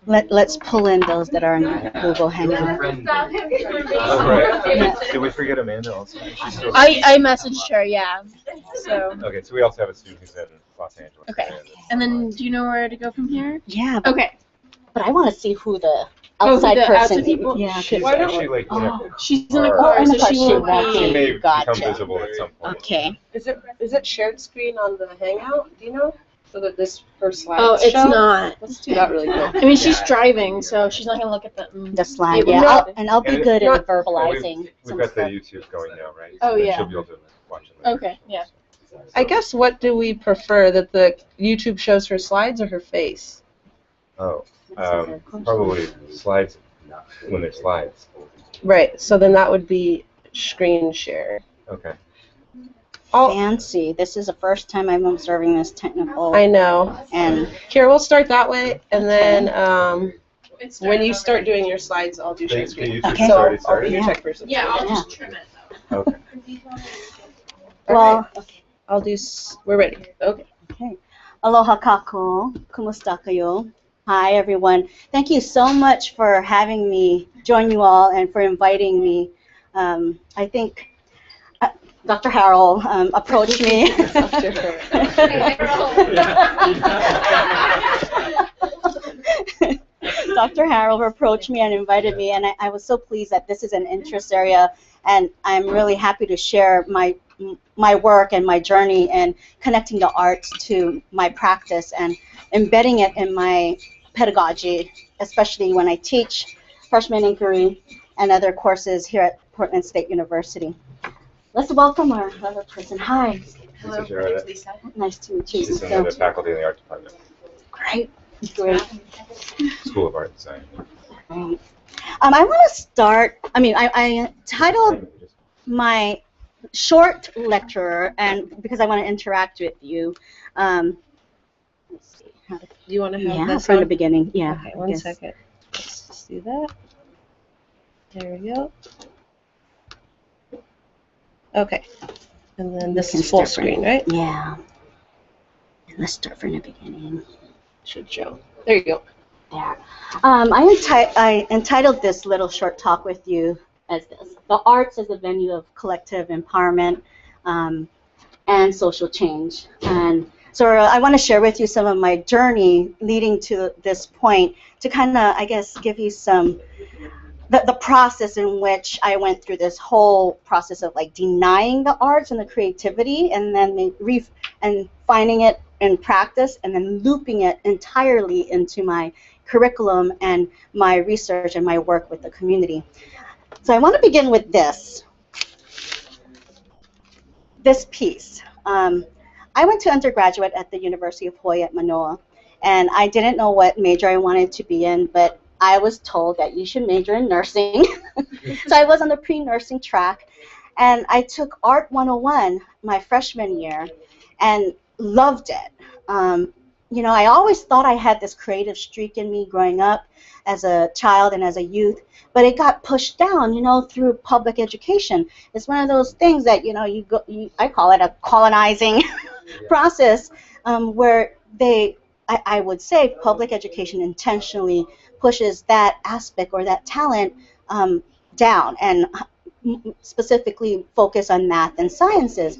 Let's pull in those that are in Google Hangout. Yeah. Did we forget Amanda also? I messaged her, yeah. So. Okay, so we also have a student who's in Los Angeles. Okay. And then, do you know where to go from here? Yeah. Okay. But I want to see who the outside person. Outside people? Yeah. She's actually like in a she's in the car, in the car. so she may Gotcha. become visible at some point. Okay. Is it shared screen on the Hangout? Do you know? So that this her slides Oh, it's show? not. Let's do that really quick. I mean, she's driving, so she's not gonna look at The slide, yeah. I'll be good at verbalizing. We've got the YouTube going now, right? Oh, then yeah. She'll be able to watch it later. Okay, yeah. I guess what do we prefer, that the YouTube shows her slides or her face? Oh, probably slides when they're slides. Right. So then that would be screen share. Okay. Fancy. This is the first time I'm observing this technical. I know. And here, we'll start that way, and then when you start doing your slides, I'll do share screen. Okay. So I'll be your check person. Yeah, I'll just trim it though. Okay. well, I'll do. We're ready. Okay. Okay. Aloha kako. Kumusta kayo? Hi, everyone. Thank you so much for having me join you all and for inviting me. I think Dr. Harrell approached me. Dr. Harrell approached me and invited me, and I was so pleased that this is an interest area, and I'm really happy to share my work and my journey and connecting the arts to my practice and embedding it in my pedagogy, especially when I teach freshman inquiry and other courses here at Portland State University. Let's welcome our other person. Hi. Hello. Lisa. Nice to meet you. She's in the faculty in the art department. Great. Great. School of Art Design. Great. I want to start. I titled my short lecture, and because I want to interact with you. Let's see. Do you want to have this from the beginning? Yeah. Okay, one second. Let's just do that. There we go. Okay. And then this is full screen, right? Yeah. Let's start from the beginning. Should show. There you go. There. I entitled this little short talk with you as this: the arts as a venue of collective empowerment and social change. And so I want to share with you some of my journey leading to this point to kind of, I guess, give you some the process in which I went through this whole process of like denying the arts and the creativity, and then finding it in practice, and then looping it entirely into my curriculum and my research and my work with the community. So I want to begin with this piece. I went to undergraduate at the University of Hawaii at Manoa, and I didn't know what major I wanted to be in, but I was told that you should major in nursing. So I was on the pre-nursing track, and I took Art 101 my freshman year and loved it. You know, I always thought I had this creative streak in me growing up as a child and as a youth, but it got pushed down, you know, through public education. It's one of those things that, you know, I call it a colonizing process, where I would say public education intentionally pushes that aspect or that talent down, and specifically focus on math and sciences.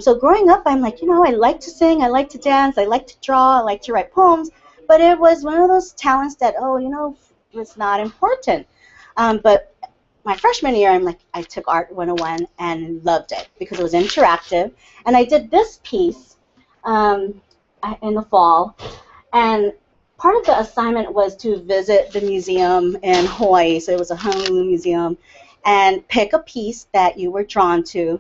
So growing up, I'm like, you know, I like to sing, I like to dance, I like to draw, I like to write poems, but it was one of those talents that, oh, you know, it's not important. But my freshman year, I took Art 101 and loved it because it was interactive, and I did this piece in the fall, and part of the assignment was to visit the museum in Hawaii, so it was a Honolulu museum, and pick a piece that you were drawn to.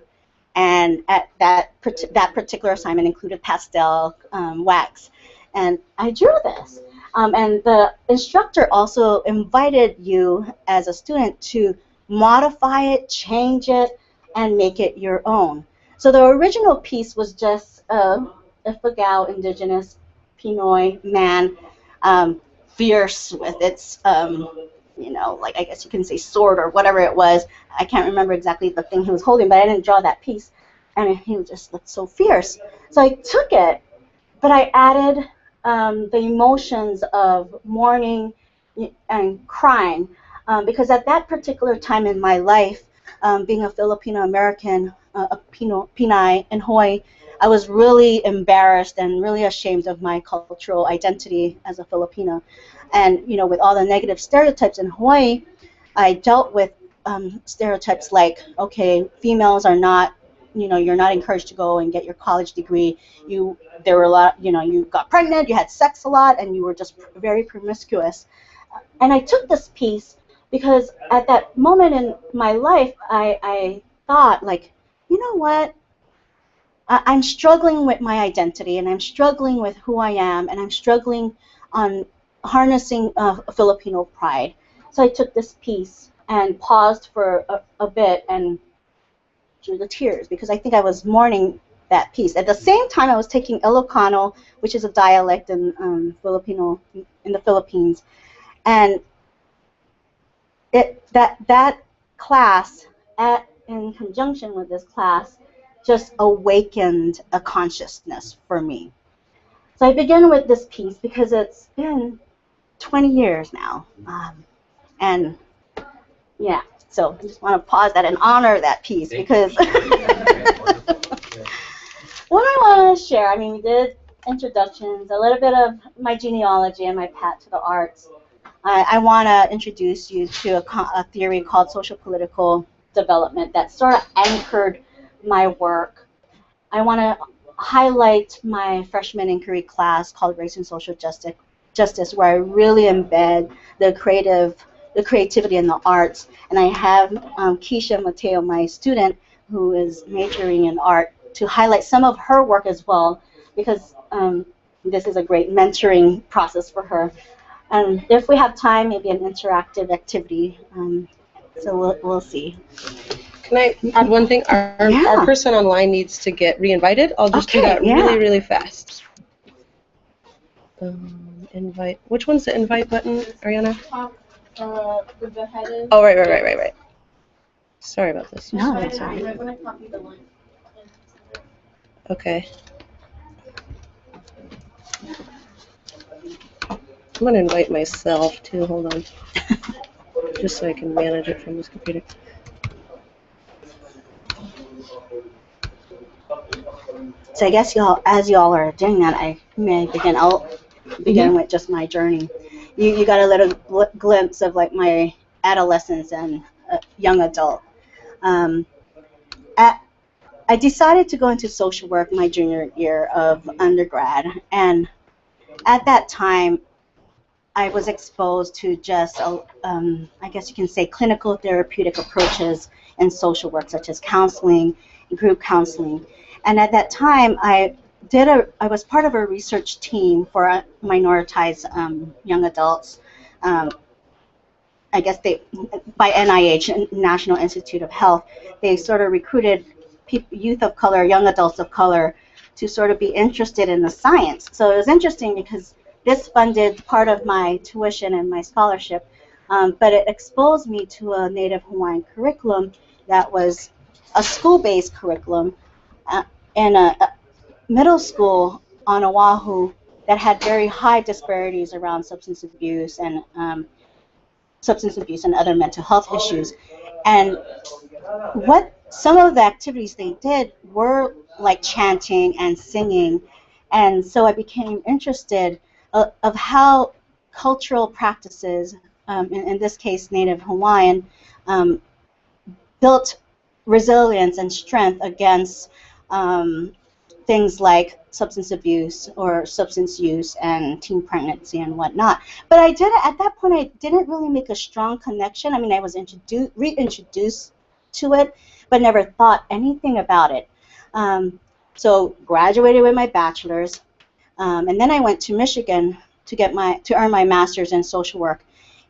And at that particular assignment included pastel wax, and I drew this. And the instructor also invited you as a student to modify it, change it, and make it your own. So the original piece was just a Ifugao indigenous Pinoy man, fierce with its, you know, like I guess you can say sword or whatever it was. I can't remember exactly the thing he was holding, but I didn't draw that piece. and he just looked so fierce. So I took it, but I added the emotions of mourning and crying, because at that particular time in my life, being a Filipino American, a Pinay in Hawaii, I was really embarrassed and really ashamed of my cultural identity as a Filipino. And with all the negative stereotypes in Hawaii, I dealt with stereotypes like, okay, females are not, you're not encouraged to go and get your college degree. There were a lot, you got pregnant, you had sex a lot, and you were just very promiscuous. And I took this piece because at that moment in my life, I thought, like, you know what? I'm struggling with my identity, and I'm struggling with who I am, and I'm struggling on harnessing Filipino pride. So I took this piece and paused for a bit and drew the tears because I think I was mourning that piece. At the same time, I was taking Ilocano, which is a dialect in Filipino in the Philippines, and that class, in conjunction with this class, just awakened a consciousness for me. So I began with this piece because it's been 20 years now, and yeah. So I just want to pause that and honor that piece because what I want to share, I mean, we did introductions, a little bit of my genealogy and my path to the arts. I want to introduce you to a theory called social political development that sort of anchored my work. I want to highlight my freshman inquiry class called Race and Social Justice, where I really embed the creativity in the arts. And I have Keisha Mateo, my student, who is majoring in art, to highlight some of her work as well, because this is a great mentoring process for her. And if we have time, maybe an interactive activity. So we'll see. Can I add one thing? Our person online needs to get re-invited. I'll just do that really, really fast. Invite. Which one's the invite button, Ariana? With the head. Oh, right. Sorry about this. No, that's all right. Right when I copy the link. Okay. I'm going to invite myself, too. Hold on. Just so I can manage it from this computer. So I guess as y'all are doing that, I may begin. I'll begin with just my journey. You got a little glimpse of like my adolescence and young adult. I decided to go into social work my junior year of undergrad, and at that time, I was exposed to just, I guess you can say, clinical therapeutic approaches in social work, such as counseling, group counseling. And at that time, I was part of a research team for minoritized young adults. I guess by NIH, National Institute of Health, they sort of recruited youth of color, young adults of color, to sort of be interested in the science. So it was interesting because this funded part of my tuition and my scholarship, but it exposed me to a Native Hawaiian curriculum that was a school-based curriculum in a middle school on Oahu that had very high disparities around substance abuse and other mental health issues. And some of the activities they did were like chanting and singing, and so I became interested of how cultural practices, in this case Native Hawaiian, built resilience and strength against things like substance abuse or substance use and teen pregnancy and whatnot. But at that point I didn't really make a strong connection. I mean, I was reintroduced to it, but never thought anything about it. So graduated with my bachelor's, and then I went to Michigan to earn my master's in social work,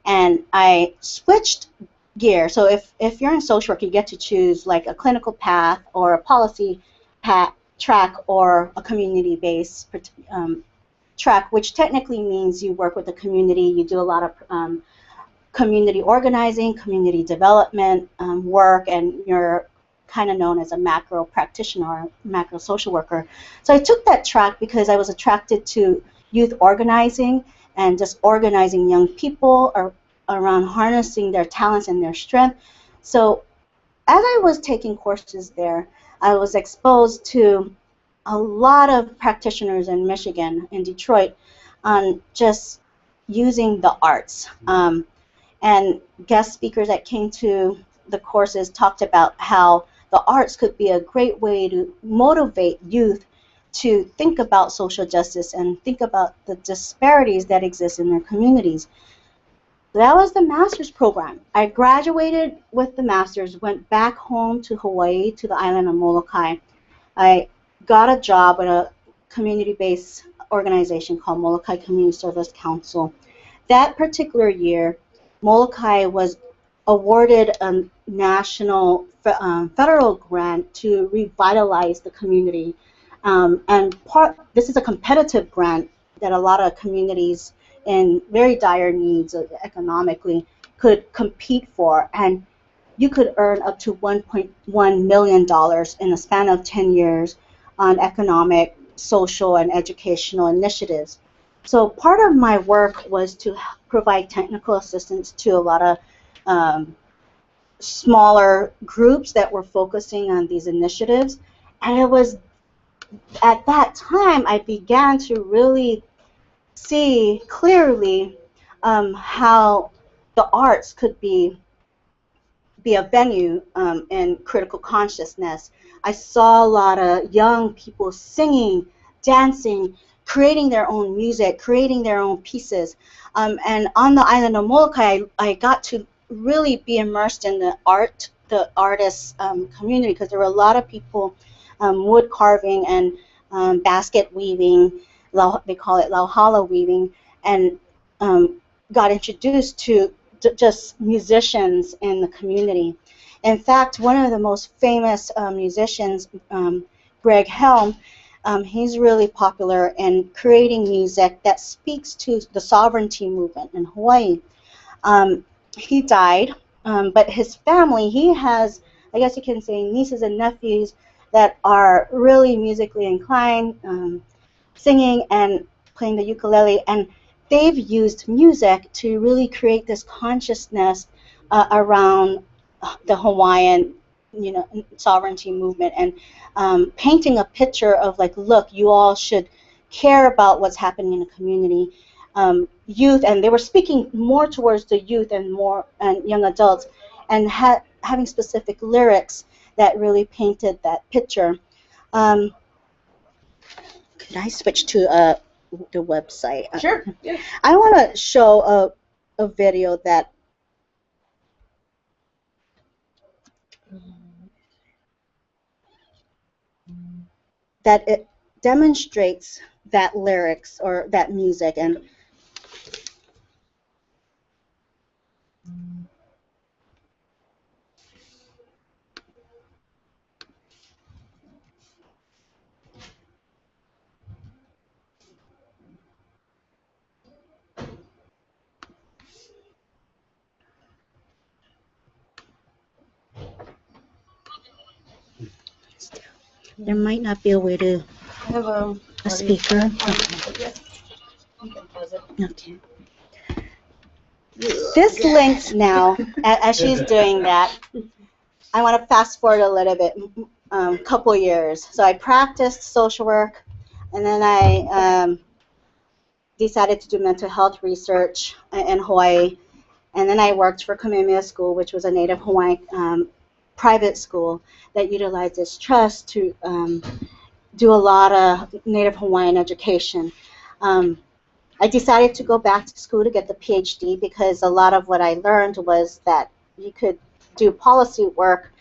and I switched gear. So if you're in social work, you get to choose like a clinical path or a policy track or a community-based track, which technically means you work with the community, you do a lot of community organizing, community development work, and you're kind of known as a macro practitioner or macro social worker. So I took that track because I was attracted to youth organizing and just organizing young people around harnessing their talents and their strength. So as I was taking courses there, I was exposed to a lot of practitioners in Michigan, in Detroit, on just using the arts. And guest speakers that came to the courses talked about how the arts could be a great way to motivate youth to think about social justice and think about the disparities that exist in their communities. That was the master's program. I graduated with the master's, went back home to Hawaii, to the island of Molokai. I got a job at a community-based organization called Molokai Community Service Council. That particular year, Molokai was awarded a national federal grant to revitalize the community. This is a competitive grant that a lot of communities in very dire needs economically could compete for. And you could earn up to $1.1 million in a span of 10 years on economic, social, and educational initiatives. So part of my work was to provide technical assistance to a lot of smaller groups that were focusing on these initiatives. And it was at that time I began to really see clearly how the arts could be a venue in critical consciousness. I saw a lot of young people singing, dancing, creating their own music, creating their own pieces. And on the island of Molokai, I got to really be immersed in the artist community, because there were a lot of people wood carving and basket weaving, they call it lauhala weaving, and got introduced to just musicians in the community. In fact, one of the most famous musicians, Greg Helm, he's really popular in creating music that speaks to the sovereignty movement in Hawaii. He died, but his family, he has, I guess you can say, nieces and nephews that are really musically inclined, singing and playing the ukulele, and they've used music to really create this consciousness around the Hawaiian, sovereignty movement, and painting a picture of like, look, you all should care about what's happening in the community. Youth, and they were speaking more towards the youth and young adults, and having specific lyrics that really painted that picture. Could I switch to the website? Sure. Yeah. I want to show a video that it demonstrates that lyrics or that music. And there might not be a way to I have a speaker. You can pause it. Okay. This links now, as she's doing that, I want to fast forward a little bit, couple years. So I practiced social work, and then I decided to do mental health research in Hawaii, and then I worked for Kamehameha School, which was a Native Hawaiian private school that utilizes trust to do a lot of Native Hawaiian education. I decided to go back to school to get the PhD, because a lot of what I learned was that you could do policy work,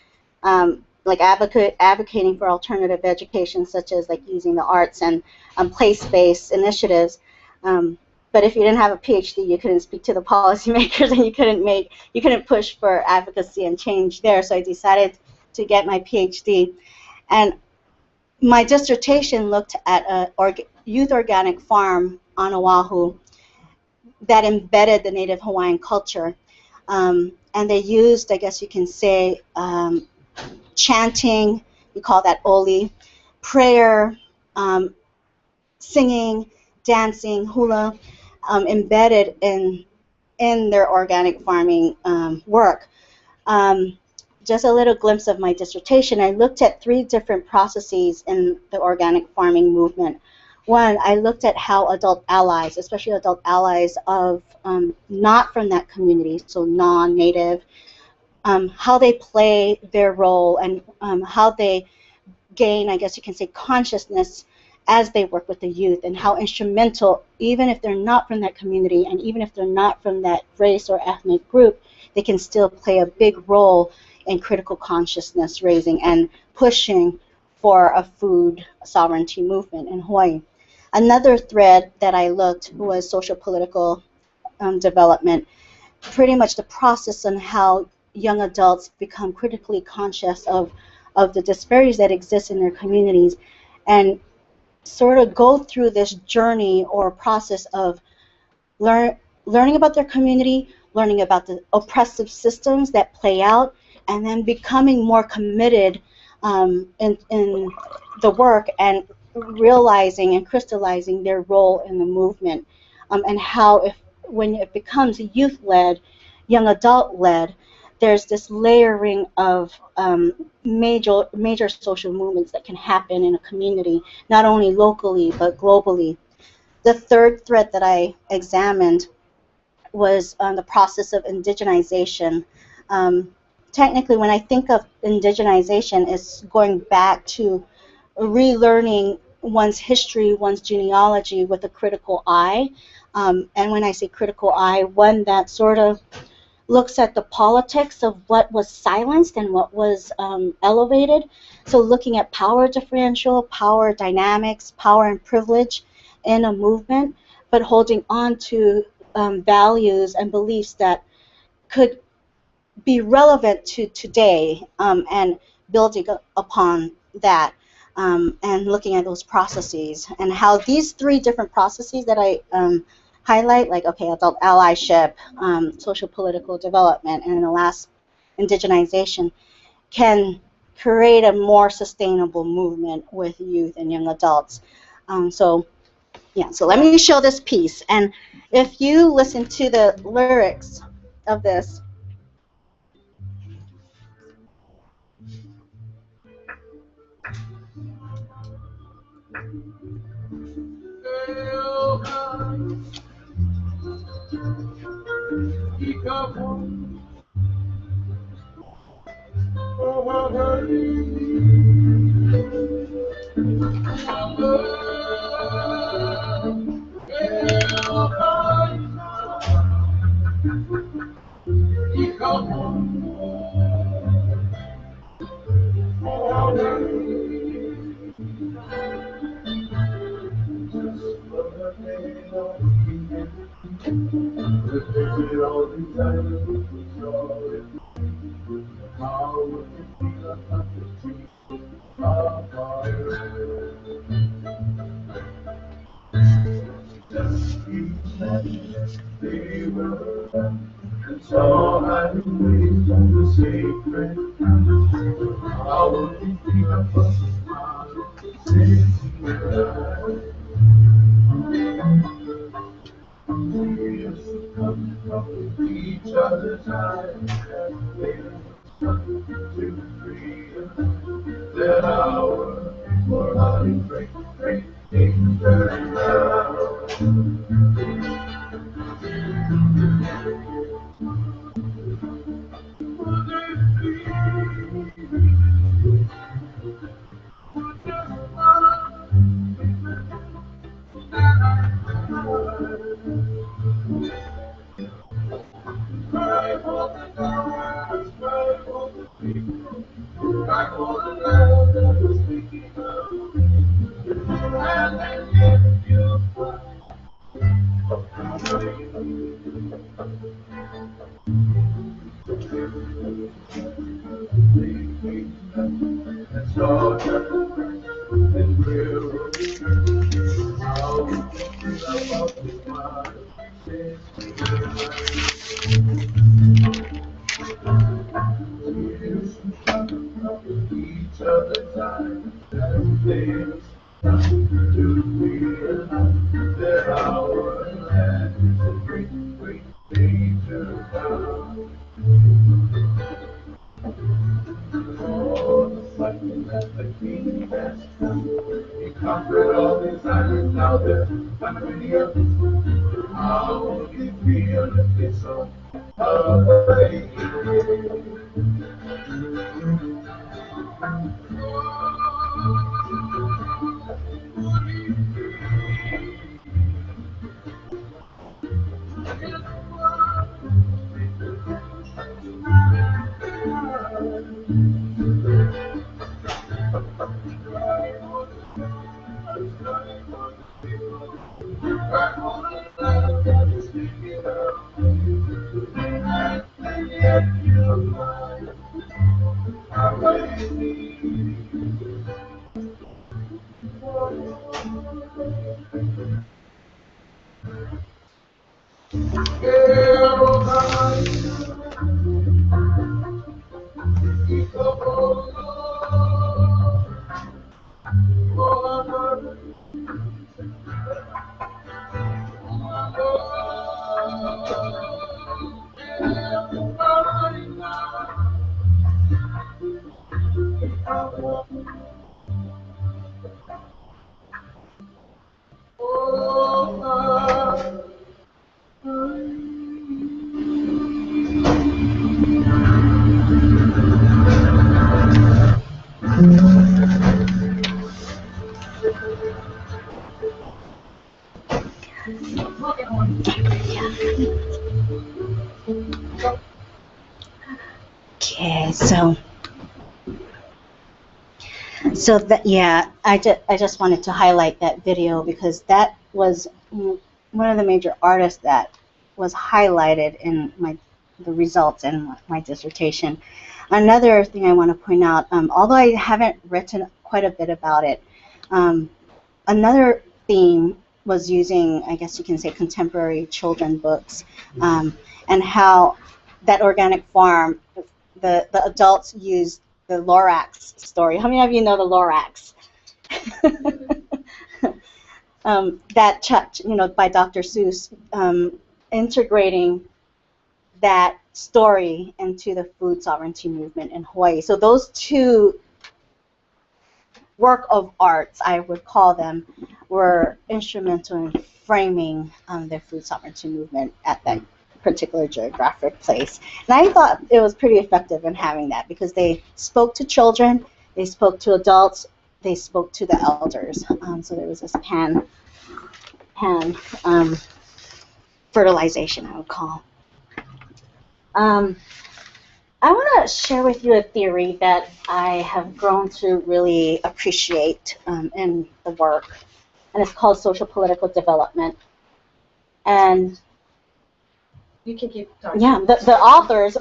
like advocating for alternative education, such as like using the arts and place-based initiatives. But if you didn't have a PhD, you couldn't speak to the policymakers, and you couldn't push for advocacy and change there. So I decided to get my PhD, and my dissertation looked at a youth organic farm on Oahu that embedded the Native Hawaiian culture, and they used, I guess you can say, chanting, we call that oli, prayer, um, singing, dancing, hula, embedded in their organic farming work. Um, just a little glimpse of my dissertation. I looked at three different processes in the organic farming movement. One, I looked at how adult allies, especially adult allies of not from that community, so non-native, how they play their role and how they gain, I guess you can say, consciousness as they work with the youth, and how instrumental, even if they're not from that community and even if they're not from that race or ethnic group, they can still play a big role in critical consciousness raising and pushing for a food sovereignty movement in Hawaii. Another thread that I looked was social political development, pretty much the process on how young adults become critically conscious of the disparities that exist in their communities and sort of go through this journey or process of learning about their community, learning about the oppressive systems that play out, and then becoming more committed in the work and realizing and crystallizing their role in the movement, and how if when it becomes youth-led, young adult-led, there's this layering of major social movements that can happen in a community, not only locally but globally. The third thread that I examined was the process of indigenization. Um, Technically, when I think of indigenization, it's going back to relearning one's history, one's genealogy with a critical eye. And when I say critical eye, one that sort of looks at the politics of what was silenced and what was elevated. So looking at power differential, power dynamics, power and privilege in a movement, but holding on to values and beliefs that could be relevant to today, and building upon that, and looking at those processes and how these three different processes that I highlight, like, okay, adult allyship, social political development, and the last, indigenization, can create a more sustainable movement with youth and young adults. So yeah, so let me show this piece. And if you listen to the lyrics of this, Okay, so that, yeah, I just wanted to highlight that video because that was one of the major artists that was highlighted in the results in my dissertation. Another thing I want to point out, although I haven't written quite a bit about it, another theme was using, I guess you can say, contemporary children books, and how that organic farm, the adults used the Lorax story. How many of you know the Lorax? By Dr. Seuss, integrating that story into the food sovereignty movement in Hawaii. So those two work of arts, I would call them, were instrumental in framing the food sovereignty movement at that particular geographic place. And I thought it was pretty effective in having that because they spoke to children, they spoke to adults, they spoke to the elders. So there was this pan fertilization, I would call. I want to share with you a theory that I have grown to really appreciate in the work, and it's called social political development. And You can keep talking. yeah, the authors,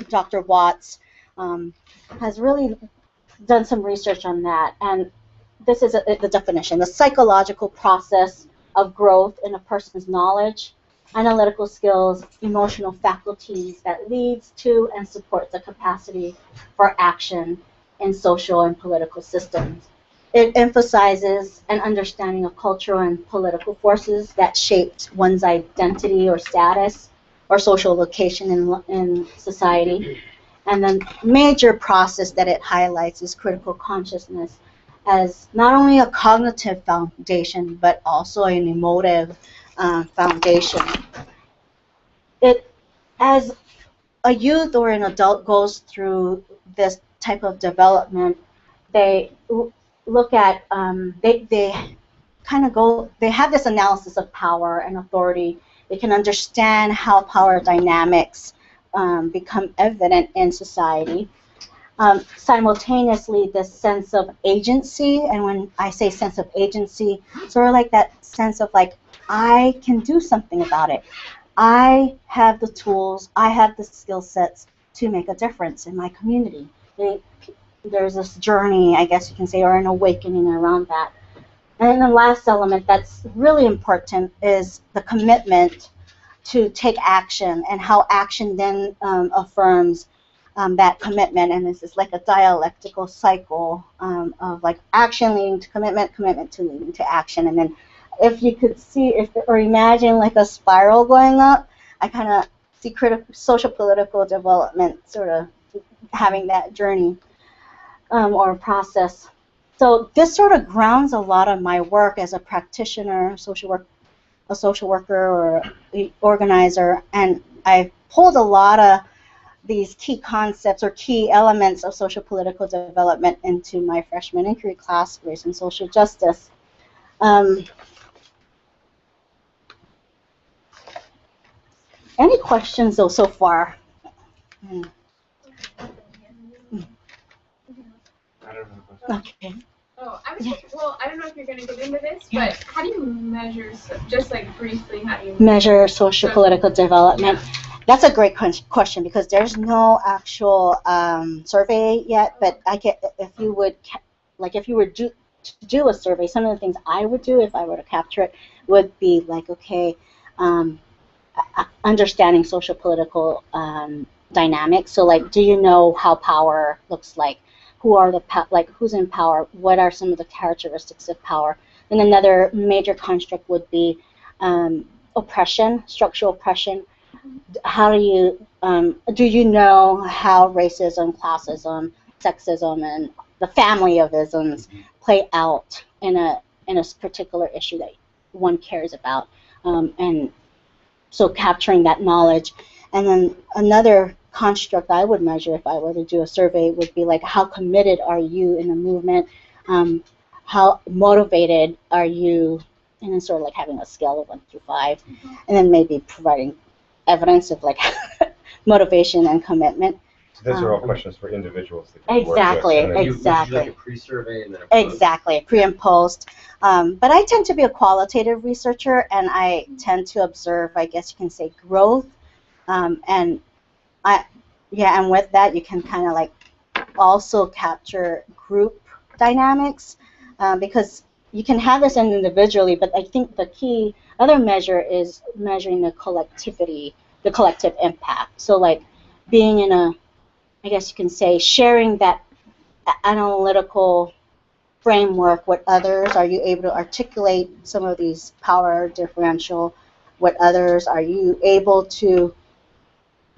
Dr. Watts, has really done some research on that. And this is the definition: the psychological process of growth in a person's knowledge, analytical skills, emotional faculties that leads to and supports the capacity for action in social and political systems. It emphasizes an understanding of cultural and political forces that shaped one's identity or status or social location in society. And the major process that it highlights is critical consciousness as not only a cognitive foundation, but also an emotive foundation. As a youth or an adult goes through this type of development, they look at, they have this analysis of power and authority. They can understand how power dynamics become evident in society. Simultaneously, this sense of agency, and when I say sense of agency, sort of like that sense of like, I can do something about it. I have the tools, I have the skill sets to make a difference in my community. There's this journey, I guess you can say, or an awakening around that. And then the last element that's really important is the commitment to take action, and how action then affirms that commitment, and this is like a dialectical cycle of like action leading to commitment, commitment to leading to action. And then if you could see or imagine like a spiral going up, I kind of see social political development sort of having that journey or process. So this sort of grounds a lot of my work as a practitioner, a social worker or organizer, and I pulled a lot of these key concepts or key elements of social political development into my freshman inquiry class, Race and Social Justice. Any questions though so far? I don't know. Okay. Oh, I was well, I don't know if you're going to get into this, but how do you measure, just like briefly, how do you measure social political development? That's a great question because there's no actual survey yet, but if you were to do a survey, some of the things I would do if I were to capture it would be like, okay, understanding social political dynamics. So like, do you know how power looks like? Who are who's in power? What are some of the characteristics of power? And another major construct would be oppression, structural oppression. How do you know how racism, classism, sexism, and the family of isms play out in a particular issue that one cares about? And so capturing that knowledge. And then another construct I would measure if I were to do a survey would be like, how committed are you in the movement? How motivated are you? And then sort of like having a scale of 1 through 5, and then maybe providing evidence of like motivation and commitment. So those are all questions for individuals. Exactly, work with, exactly. Like a pre-survey and then a post. Exactly, pre and post. But I tend to be a qualitative researcher, and I tend to observe, I guess you can say, growth. And with that, you can kind of like also capture group dynamics because you can have this individually, but I think the key other measure is measuring the collectivity, the collective impact. So like being in a, I guess you can say, sharing that analytical framework with others. Are you able to articulate some of these power differential with others? Are you able to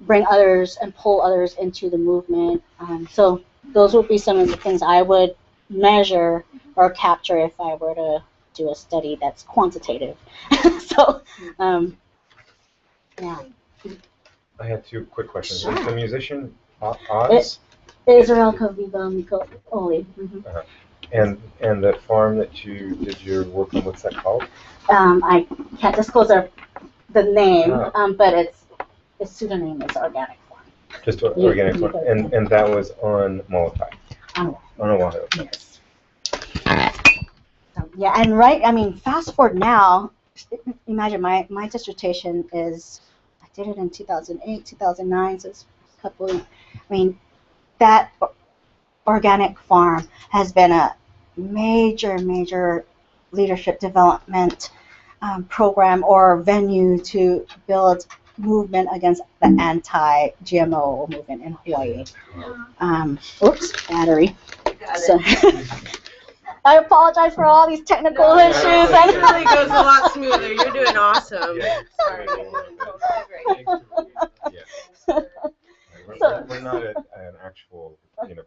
bring others and pull others into the movement? So those would be some of the things I would measure or capture if I were to do a study that's quantitative. So, yeah. I had 2 quick questions. Sure. Is the musician Oz? Israel Kaviva Miko Oli. And the farm that you did your work on, what's that called? I can't disclose the name, Oh. but its pseudonym is Organic Farm. Just organic farm. And that was on Molokai? On Oahu. Yes. Yeah, and fast forward now, imagine my dissertation is, I did it in 2008, 2009, so it's a couple, that organic farm has been a major leadership development program or venue to build movement against the anti-GMO movement in Hawaii. Oops, battery. So, I apologize for all these technical issues. It really goes a lot smoother. You're doing awesome. Yeah. Sorry. We're not at an actual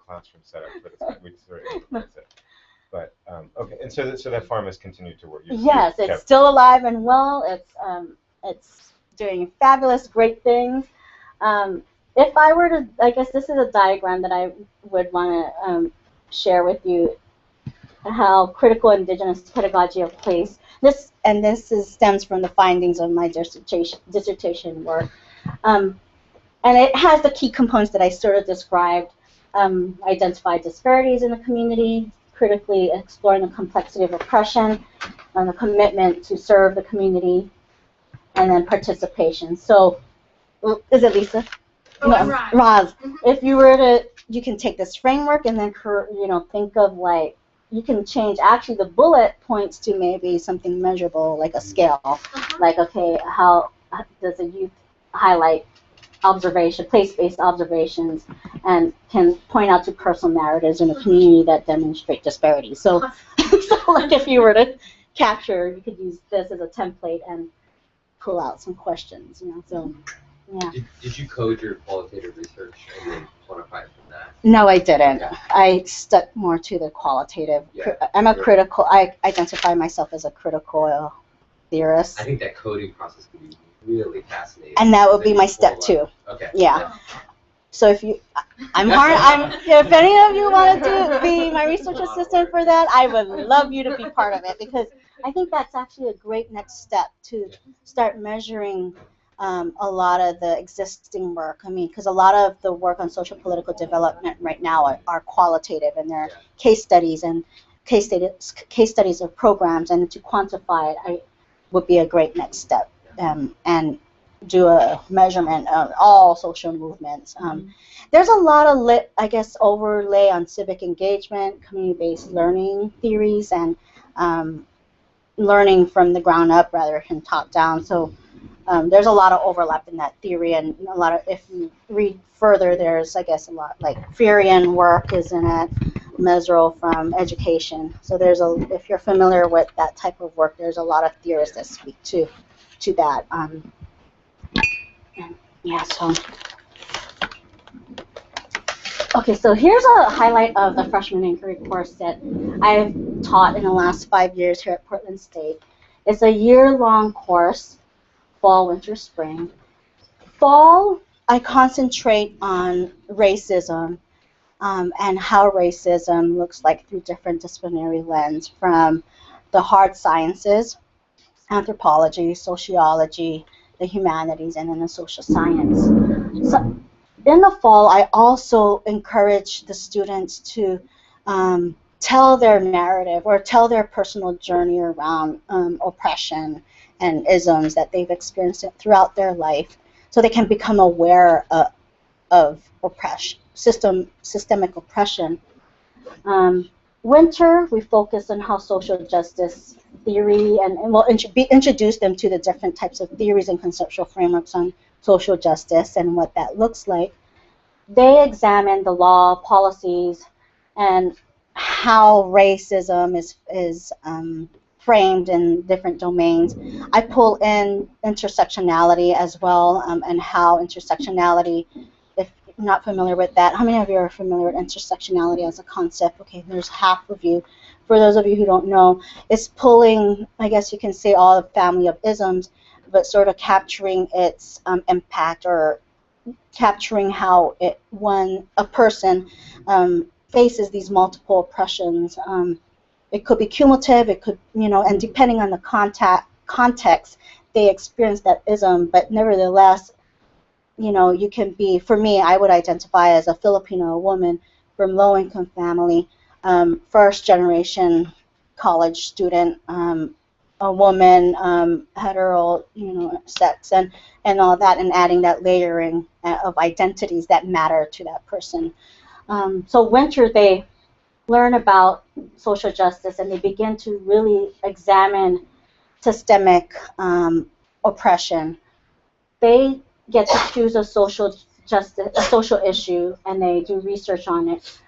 classroom setup, but we sort of improvise it. But okay, and so that farm has continued to work. Yes, it's still alive and well. It's doing fabulous, great things. If I were to, I guess this is a diagram that I would want to share with you, how critical indigenous pedagogy of place. This stems from the findings of my dissertation work, and it has the key components that I sort of described. Identify disparities in the community, critically exploring the complexity of oppression, and the commitment to serve the community, and then participation. So, is it Lisa? Oh, No, I'm Roz. Roz. If you were to, you can take this framework and then think of like, you can change actually the bullet points to maybe something measurable, like a scale. Like, okay, how does a youth highlight observation, place-based observations, and can point out to personal narratives in a community that demonstrate disparities. So, so like if you were to capture, you could use this as a template and pull out some questions, you know. So, yeah. Did you code your qualitative research and then quantify it from that? No, I didn't. Okay. I stuck more to the qualitative. Yeah. I'm a critical. I identify myself as a critical theorist. I think that coding process could be really fascinating. And that would be my step 2. Okay. Yeah. So if you, if any of you want to be my research assistant for that, I would love you to be part of it, because I think that's actually a great next step to start measuring a lot of the existing work. I mean, because a lot of the work on social political development right now are qualitative, and they're case studies case studies of programs, and to quantify it would be a great next step, and do a measurement of all social movements. There's a lot of overlay on civic engagement, community-based learning theories, and learning from the ground up rather than top down. So there's a lot of overlap in that theory, and a lot of, if you read further, there's, I guess, a lot, like Furian work is in it, Mesro from education. So there's if you're familiar with that type of work, there's a lot of theorists that speak to that. And yeah, so. Okay, so here's a highlight of the freshman inquiry course that I've taught in the last 5 years here at Portland State. It's a year-long course, fall, winter, spring. Fall, I concentrate on racism and how racism looks like through different disciplinary lenses, from the hard sciences, anthropology, sociology, the humanities, and then the social science. So in the fall, I also encourage the students to tell their narrative or tell their personal journey around oppression and isms that they've experienced throughout their life, so they can become aware of oppression, systemic oppression. Winter, we focus on how social justice theory, and we'll introduce them to the different types of theories and conceptual frameworks on social justice and what that looks like. They examine the law, policies, and how racism is framed in different domains. I pull in intersectionality as well, and how intersectionality, if you're not familiar with that, how many of you are familiar with intersectionality as a concept? Okay, there's half of you. For those of you who don't know, it's pulling, I guess you can say, all the family of isms, but sort of capturing its impact, or capturing how a person faces these multiple oppressions. It could be cumulative, it could, and depending on the context, they experience that ism, but nevertheless, you can be, for me, I would identify as a Filipino woman from low-income family, first-generation college student, a woman, hetero, sex, and all that, and adding that layering of identities that matter to that person. So winter, they learn about social justice, and they begin to really examine systemic oppression. They get to choose a social issue, and they do research on it.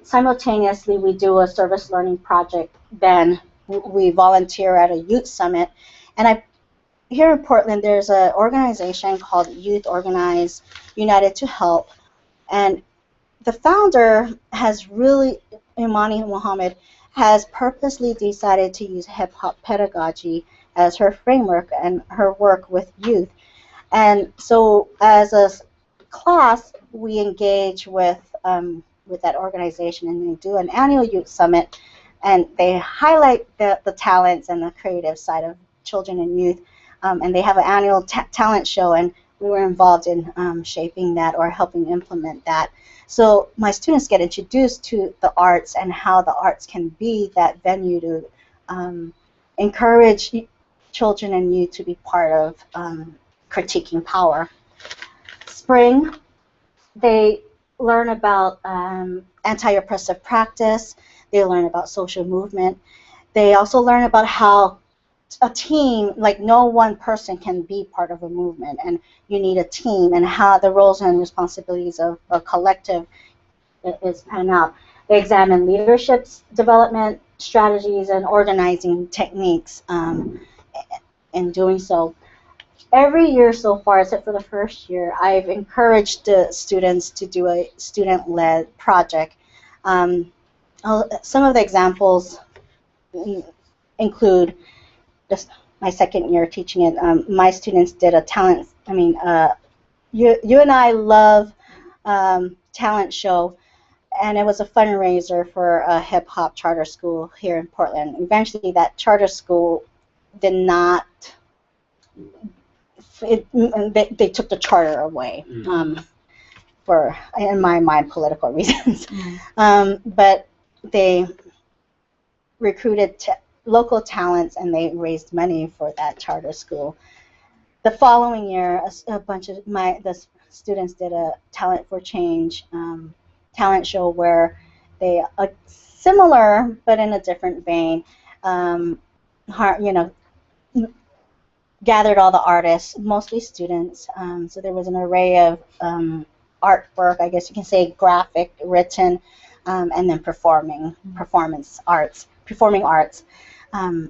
Simultaneously, we do a service learning project. Then we volunteer at a youth summit, and here in Portland, there's an organization called Youth Organize United to Help, and the founder has really, Imani Muhammad, has purposely decided to use hip-hop pedagogy as her framework and her work with youth. And so as a class, we engage with that organization, and they do an annual youth summit, and they highlight the talents and the creative side of children and youth, and they have an annual talent show, and we were involved in shaping that or helping implement that. So my students get introduced to the arts and how the arts can be that venue to encourage children and youth to be part of critiquing power. Spring, they learn about anti-oppressive practice. They learn about social movement. They also learn about how a team, like no one person can be part of a movement, and you need a team, and how the roles and responsibilities of a collective is panned out. They examine leadership development strategies and organizing techniques in doing so. Every year so far, except for the first year, I've encouraged the students to do a student-led project. Some of the examples include just my second year teaching it. My students did a talent. You and I love talent show, and it was a fundraiser for a hip hop charter school here in Portland. Eventually, that charter school did not. They took the charter away for, in my mind, political reasons. But they recruited local talents, and they raised money for that charter school. The following year, a bunch of the students did a Talent for Change talent show where they, similar but in a different vein, gathered all the artists, mostly students. So there was an array of artwork, I guess you can say, graphic, written, and then performing arts. And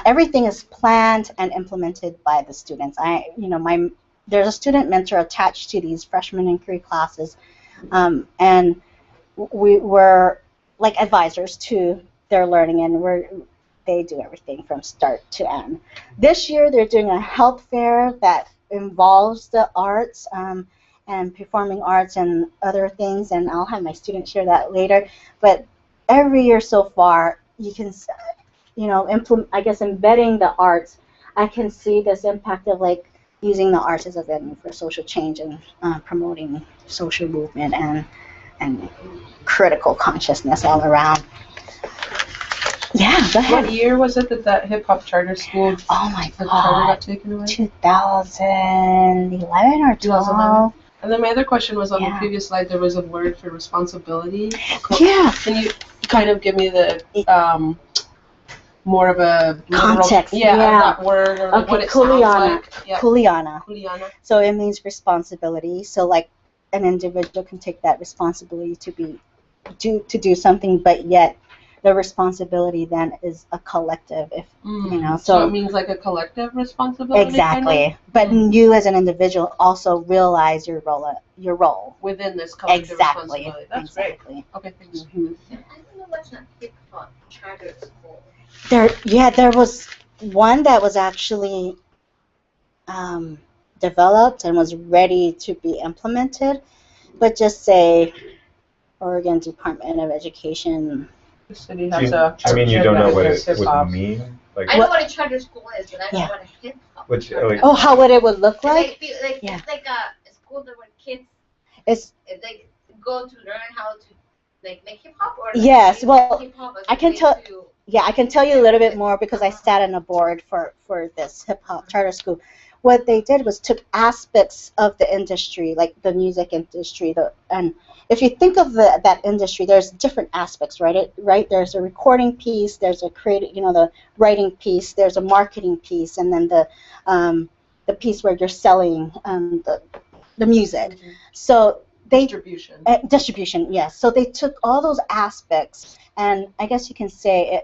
everything is planned and implemented by the students. There's a student mentor attached to these freshman inquiry classes, and we were like advisors to their learning, and they do everything from start to end. This year they're doing a health fair that involves the arts and performing arts and other things, and I'll have my students share that later. But every year so far, you can, embedding the arts, I can see this impact of like using the arts as a venue for social change and promoting social movement and critical consciousness all around. Yeah, go ahead. What year was it that hip hop charter school? Oh my the charter God, got taken away? 2011 or 12. And then my other question was on the Yeah. previous slide. There was a word for responsibility. Yeah. Can you kind of give me the more of a Context, literal, yeah. of that word, or like Okay, what it sounds like? Yeah. Kuleana. Kuleana. So it means responsibility. So like an individual can take that responsibility to do something, but yet the responsibility then is a collective. So it means like a collective responsibility. Exactly. Kind of? But you as an individual also realize your role within this collective responsibility. That's exactly. Great. Okay, thanks. Mm-hmm. I don't know what's not hip hop charter school. There was one that was actually developed and was ready to be implemented, but just say Oregon Department of Education. The city You has a. you don't know what it hip-hop. would mean? Like, I know what a charter school is, but I don't know what a hip hop. which, Oh, how would it would look like? Yeah. It's like a school that where kids they go to learn how to like make hip hop, or Yes, well, hip-hop as I a can way tell- to- Yeah, I can tell you a little bit more because I sat on a board for this hip hop charter school. What they did was took aspects of the industry, like the music industry, and if you think of that industry, there's different aspects, right? There's a recording piece, there's a the writing piece, there's a marketing piece, and then the piece where you're selling the music. Mhm. So they Distribution. distribution, yes. So they took all those aspects, and I guess you can say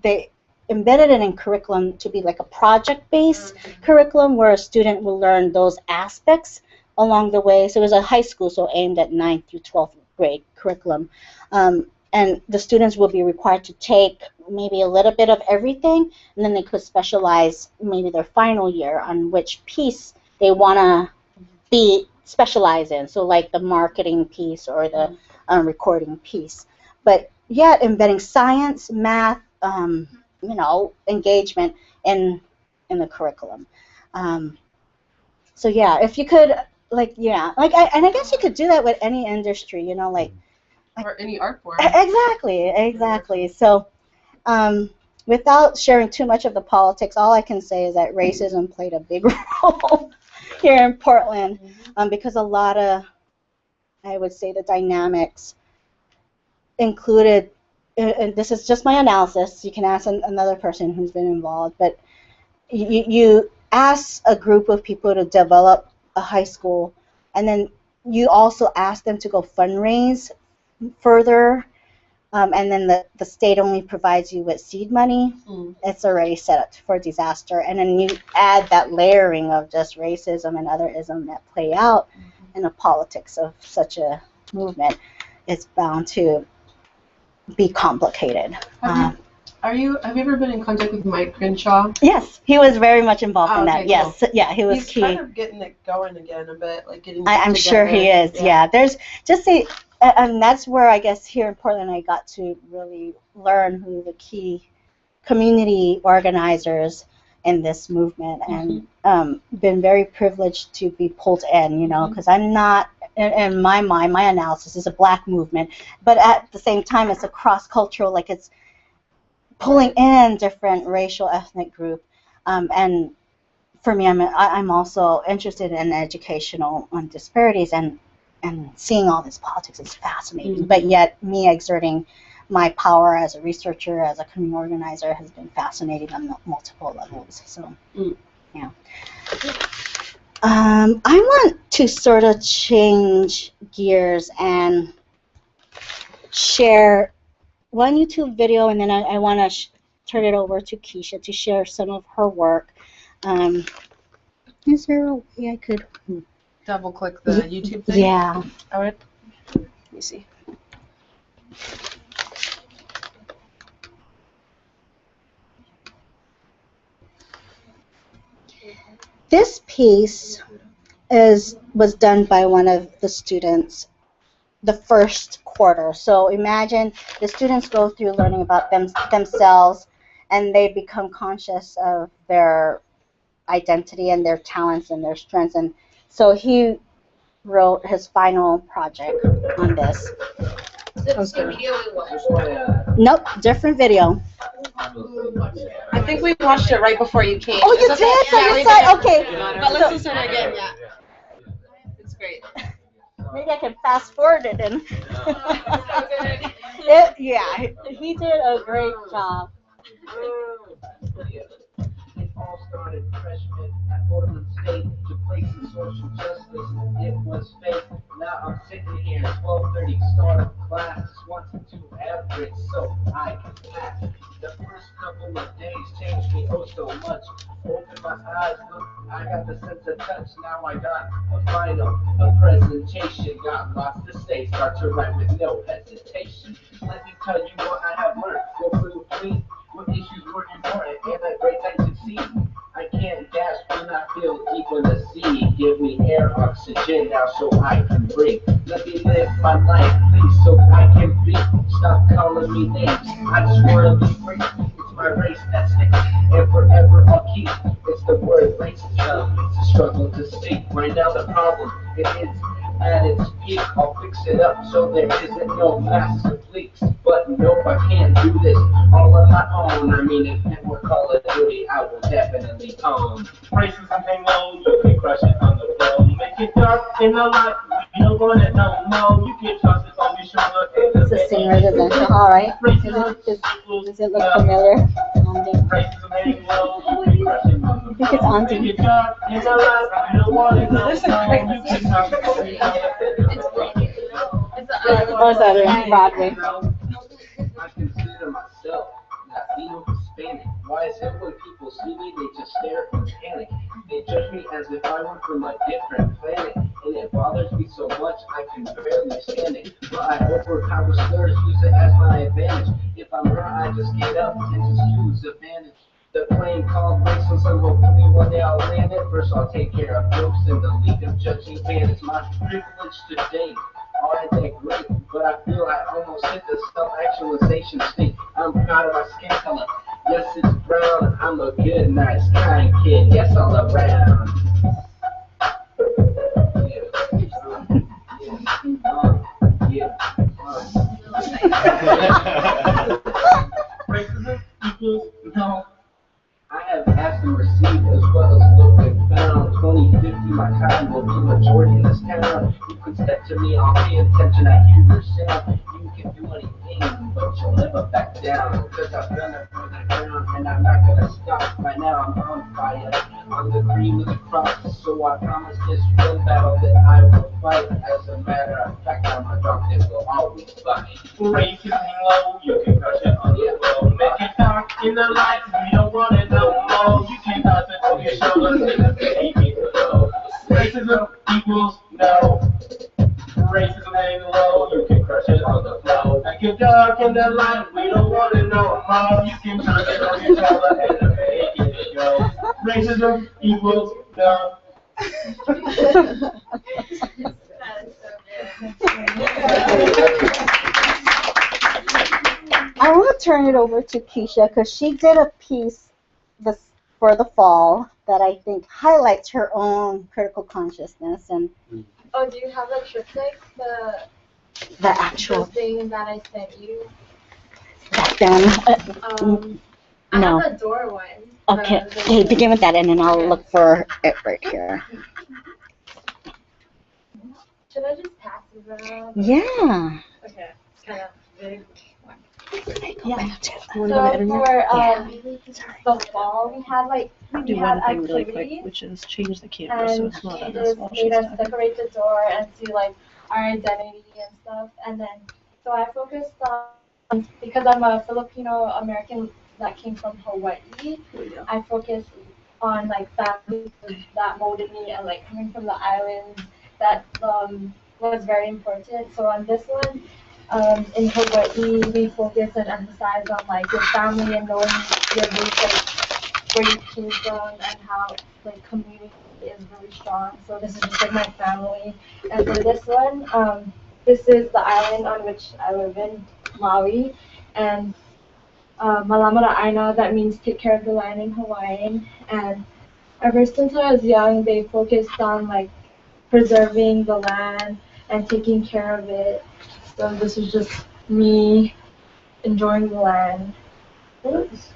they embedded it in curriculum to be like a project-based curriculum where a student will learn those aspects along the way. So it was a high school, so aimed at 9th through 12th grade curriculum. And the students will be required to take maybe a little bit of everything, and then they could specialize maybe their final year on which piece they want to be specialized in. So like the marketing piece or the recording piece. But yet embedding science, math, engagement in the curriculum. So yeah, if you could, I guess you could do that with any industry, Or any art form. Exactly. So, without sharing too much of the politics, all I can say is that racism played a big role here in Portland, because a lot of, I would say, the dynamics included and this is just my analysis, you can ask another person who's been involved, but you ask a group of people to develop a high school, and then you also ask them to go fundraise further, and then the state only provides you with seed money. It's already set up for disaster. And then you add that layering of just racism and otherism that play out in the politics of such a movement. It's bound to be complicated. Have you ever been in contact with Mike Grinshaw? Yes, he was very much involved in that. Yes, cool. Yeah, he was He's key. kind of getting it going again a bit, like getting. I'm sure he is. Yeah, there's just and that's where I guess here in Portland I got to really learn who the key community organizers in this movement, and been very privileged to be pulled in, because I'm not, in my mind, my analysis is a black movement, but at the same time it's a cross-cultural, like it's pulling in different racial, ethnic group, and for me, I'm also interested in educational disparities, and seeing all this politics is fascinating. But yet, me exerting my power as a researcher, as a community organizer, has been fascinating on multiple levels. So, yeah. I want to sort of change gears and share one YouTube video, and then I want to turn it over to Keisha to share some of her work. Is there a way I could double click the YouTube thing? Yeah. I would. Let me see. This piece was done by one of the students the first quarter. So imagine the students go through learning about themselves, and they become conscious of their identity and their talents and their strengths. And so he wrote his final project on this. Is it the same video we watched? Nope, different video. I think we watched it right before you came. Oh, you did? So you saw, okay. But let's listen again, yeah. It's great. Maybe I can fast forward it in. Yeah, he did a great job. It all started freshman at Portland State to place in social justice. It was fake. Now I'm sitting here, 12:30, start of class, wanting to average so I can pass. The first couple of days changed me oh so much. Open my eyes, look, I got the sense of touch. Now I got a presentation. Got lots to say, start to write with no hesitation. Let me tell you what I have learned. Go through clean. What issues were important and a great time to see. I can't gasp when I feel deep in the sea. Give me air, oxygen now so I can breathe. Let me live my life, please, so I can be. Stop calling me names, I just wanna be free. It's my race that sticks, and forever I'll keep. It's the word racism, it's a struggle to speak. Right now the problem, it is at its peak. I'll fix it up so there isn't no massive leaks. But nope, I can't do this all on my own. I mean, if it were Call of Duty, I will definitely own. Racism hang low, you can crush it on the floor. Make it dark in the light, you don't want it no more. You can trust it on your shoulder. It's a singer's adventure, all right. Does it look familiar? Racism hang low, you can crush it on the floor. I think it's Auntie. Make it dark in the light, you don't want it no more. You can trust it on your Oh, it's other Broadway. I consider myself Latino Hispanic. Why is it when people see me, they just stare and panic? They judge me as if I were from a different planet, and it bothers me so much I can barely stand it. But I overpower slurs, use it as my advantage. If I'm hurt, I just get up and just use advantage. The plane called racism, hopefully one day I'll land it. First I'll take care of jokes and the league of judging fans. It's my privilege today. Aren't they great? But I feel I almost hit the self-actualization state. I'm proud of my skin color. Yes, it's brown. I'm a good, nice, kind kid. Yes, all around. Racism equals no. I have asked and received as well as looked and found. around 2050, my kind will be majority in this town. You could step to me, I'll pay attention, I hear your sound. You can do anything, but you'll never back down. Cause I've done it for the ground, and I'm not gonna stop. Right now I'm on fire, on the cream of the crop. So I promise this one battle that I will fight. As a matter of fact, I'm a darkness will always fight. Racism low, you can crush it on the floor. Make it dark in the light, we don't want it no more. You can toss it on your shoulders and take it low. Racism equals no. Racism ain't low, you can crush it on the floor. Make it dark in the light, we don't want it no more. You can toss it on your shoulder and make it go. Racism equals no. I want to turn it over to Keisha because she did a piece for the fall that I think highlights her own critical consciousness and Oh, do you have the triptych, the actual thing that I sent you? back then. No. I have a door one. Okay, hey, begin with that and then I'll look for it right here. Should I just pass it around? Yeah. Okay, it's kind of big. Yeah. So for the fall, we had Do one thing really quick, which is change the camera so it's not on us while she's made us talking. decorate the door and see like our identity and stuff. And then so I focused on, because I'm a Filipino American that came from Hawaii, I focused on like family that molded me and like coming from the islands that was very important. So on this one, in Hawaii, we focus and emphasize on like your family and knowing your roots, like where you came from and how like community is really strong. So this is just like my family. And for this one, this is the island on which I live in, Maui, and Malamara Aina, that means take care of the land in Hawaiian. And ever since I was young, they focused on like preserving the land and taking care of it. So this is just me enjoying the land. Thanks.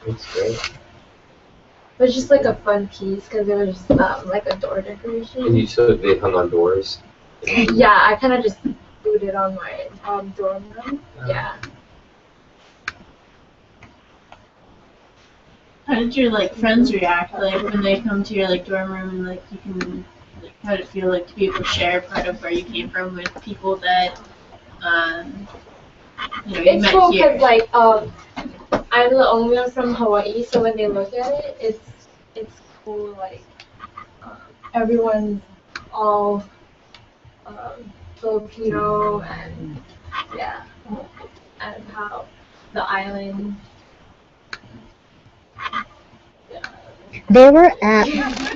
It's great. It was just like a fun piece because it was just like a door decoration. And you said they hung on doors? Yeah, I kind of just glued it on my dorm room. Yeah. How did your like friends react like when they come to your like dorm room and like you can like how did it feel like to be able to share part of where you came from with people that you know you It's met cool here? because like I'm the only one from Hawaii, so when they look at it, it's cool. Like everyone's all Filipino and yeah, and how the island. They were at,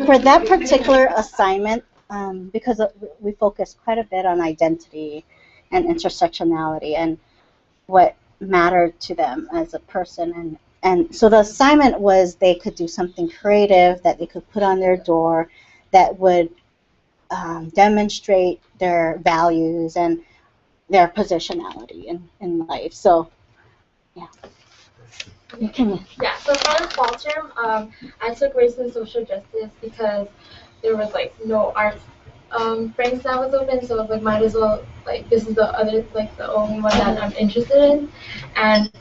for that particular assignment, because we focused quite a bit on identity and intersectionality and what mattered to them as a person. And so the assignment was they could do something creative that they could put on their door that would demonstrate their values and their positionality in life. So, yeah. You can. Yeah, so for the fall term, I took race and social justice because there was like no art franks that was open, so I was like, might as well, like, this is the other, like, the only one that I'm interested in, and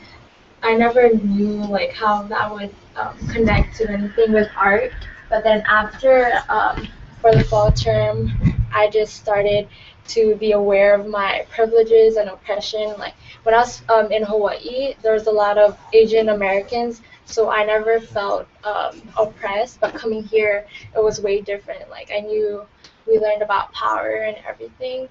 I never knew like how that would connect to anything with art. But then after for the fall term, I just started to be aware of my privileges and oppression. Like when I was in Hawaii, there was a lot of Asian Americans, so I never felt oppressed. But coming here, it was way different. Like I knew we learned about power and everything.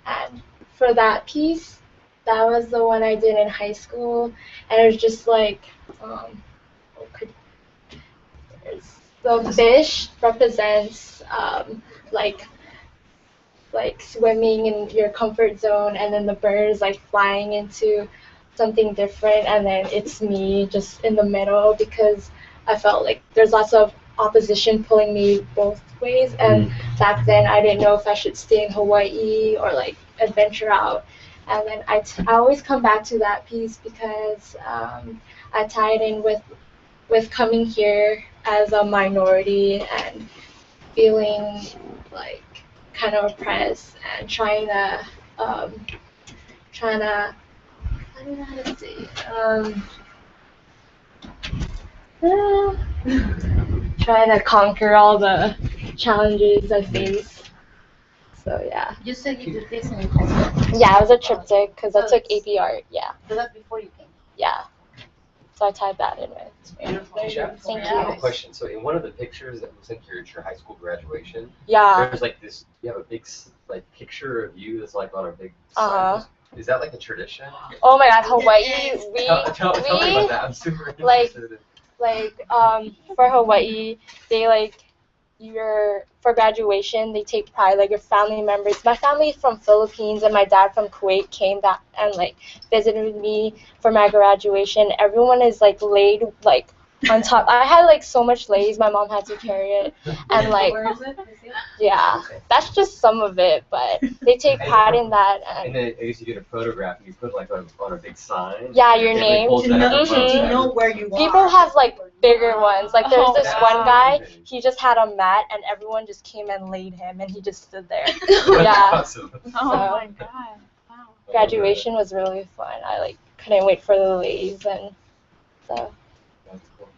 And for that piece, that was the one I did in high school, and it was just like the fish represents like swimming in your comfort zone, and then the bird is like flying into something different, and then it's me just in the middle because I felt like there's lots of opposition pulling me both ways, and back then I didn't know if I should stay in Hawaii or like adventure out, And then I always come back to that piece because I tie it in with coming here as a minority and feeling like kind of oppressed and trying to I don't know how to say it. Trying to conquer all the challenges I face. So yeah. You said you did this in high school. Yeah, it was a triptych because I took AP art. Yeah. So that's before you came. Yeah. So I tied that in with. Tisha, Thank I have a you. question. So in one of the pictures that looks like your high school graduation, Yeah. there's like this. You have a big like picture of you that's like on a big Uh-huh. sign. Is that like a tradition? Oh my God, Hawaii. Tell me about that. I'm super like interested. For Hawaii, they for graduation they take pride, like your family members. My family from Philippines and my dad from Kuwait came back and visited me for my graduation. Everyone is laid on top. I had so much lace, my mom had to carry it, and Where is it? yeah, that's just some of it, but they take pride in that. And then I guess you get a photograph and you put on a big sign. Yeah, your and name. holds that up above To know everything. where you are. People have bigger ones. There's this that's one guy, amazing. he just had a mat and everyone just came and laid him and he just stood there. That's Yeah. awesome. Oh So- my god. Wow. Graduation was really fun. I couldn't wait for the leaves and so. That's cool.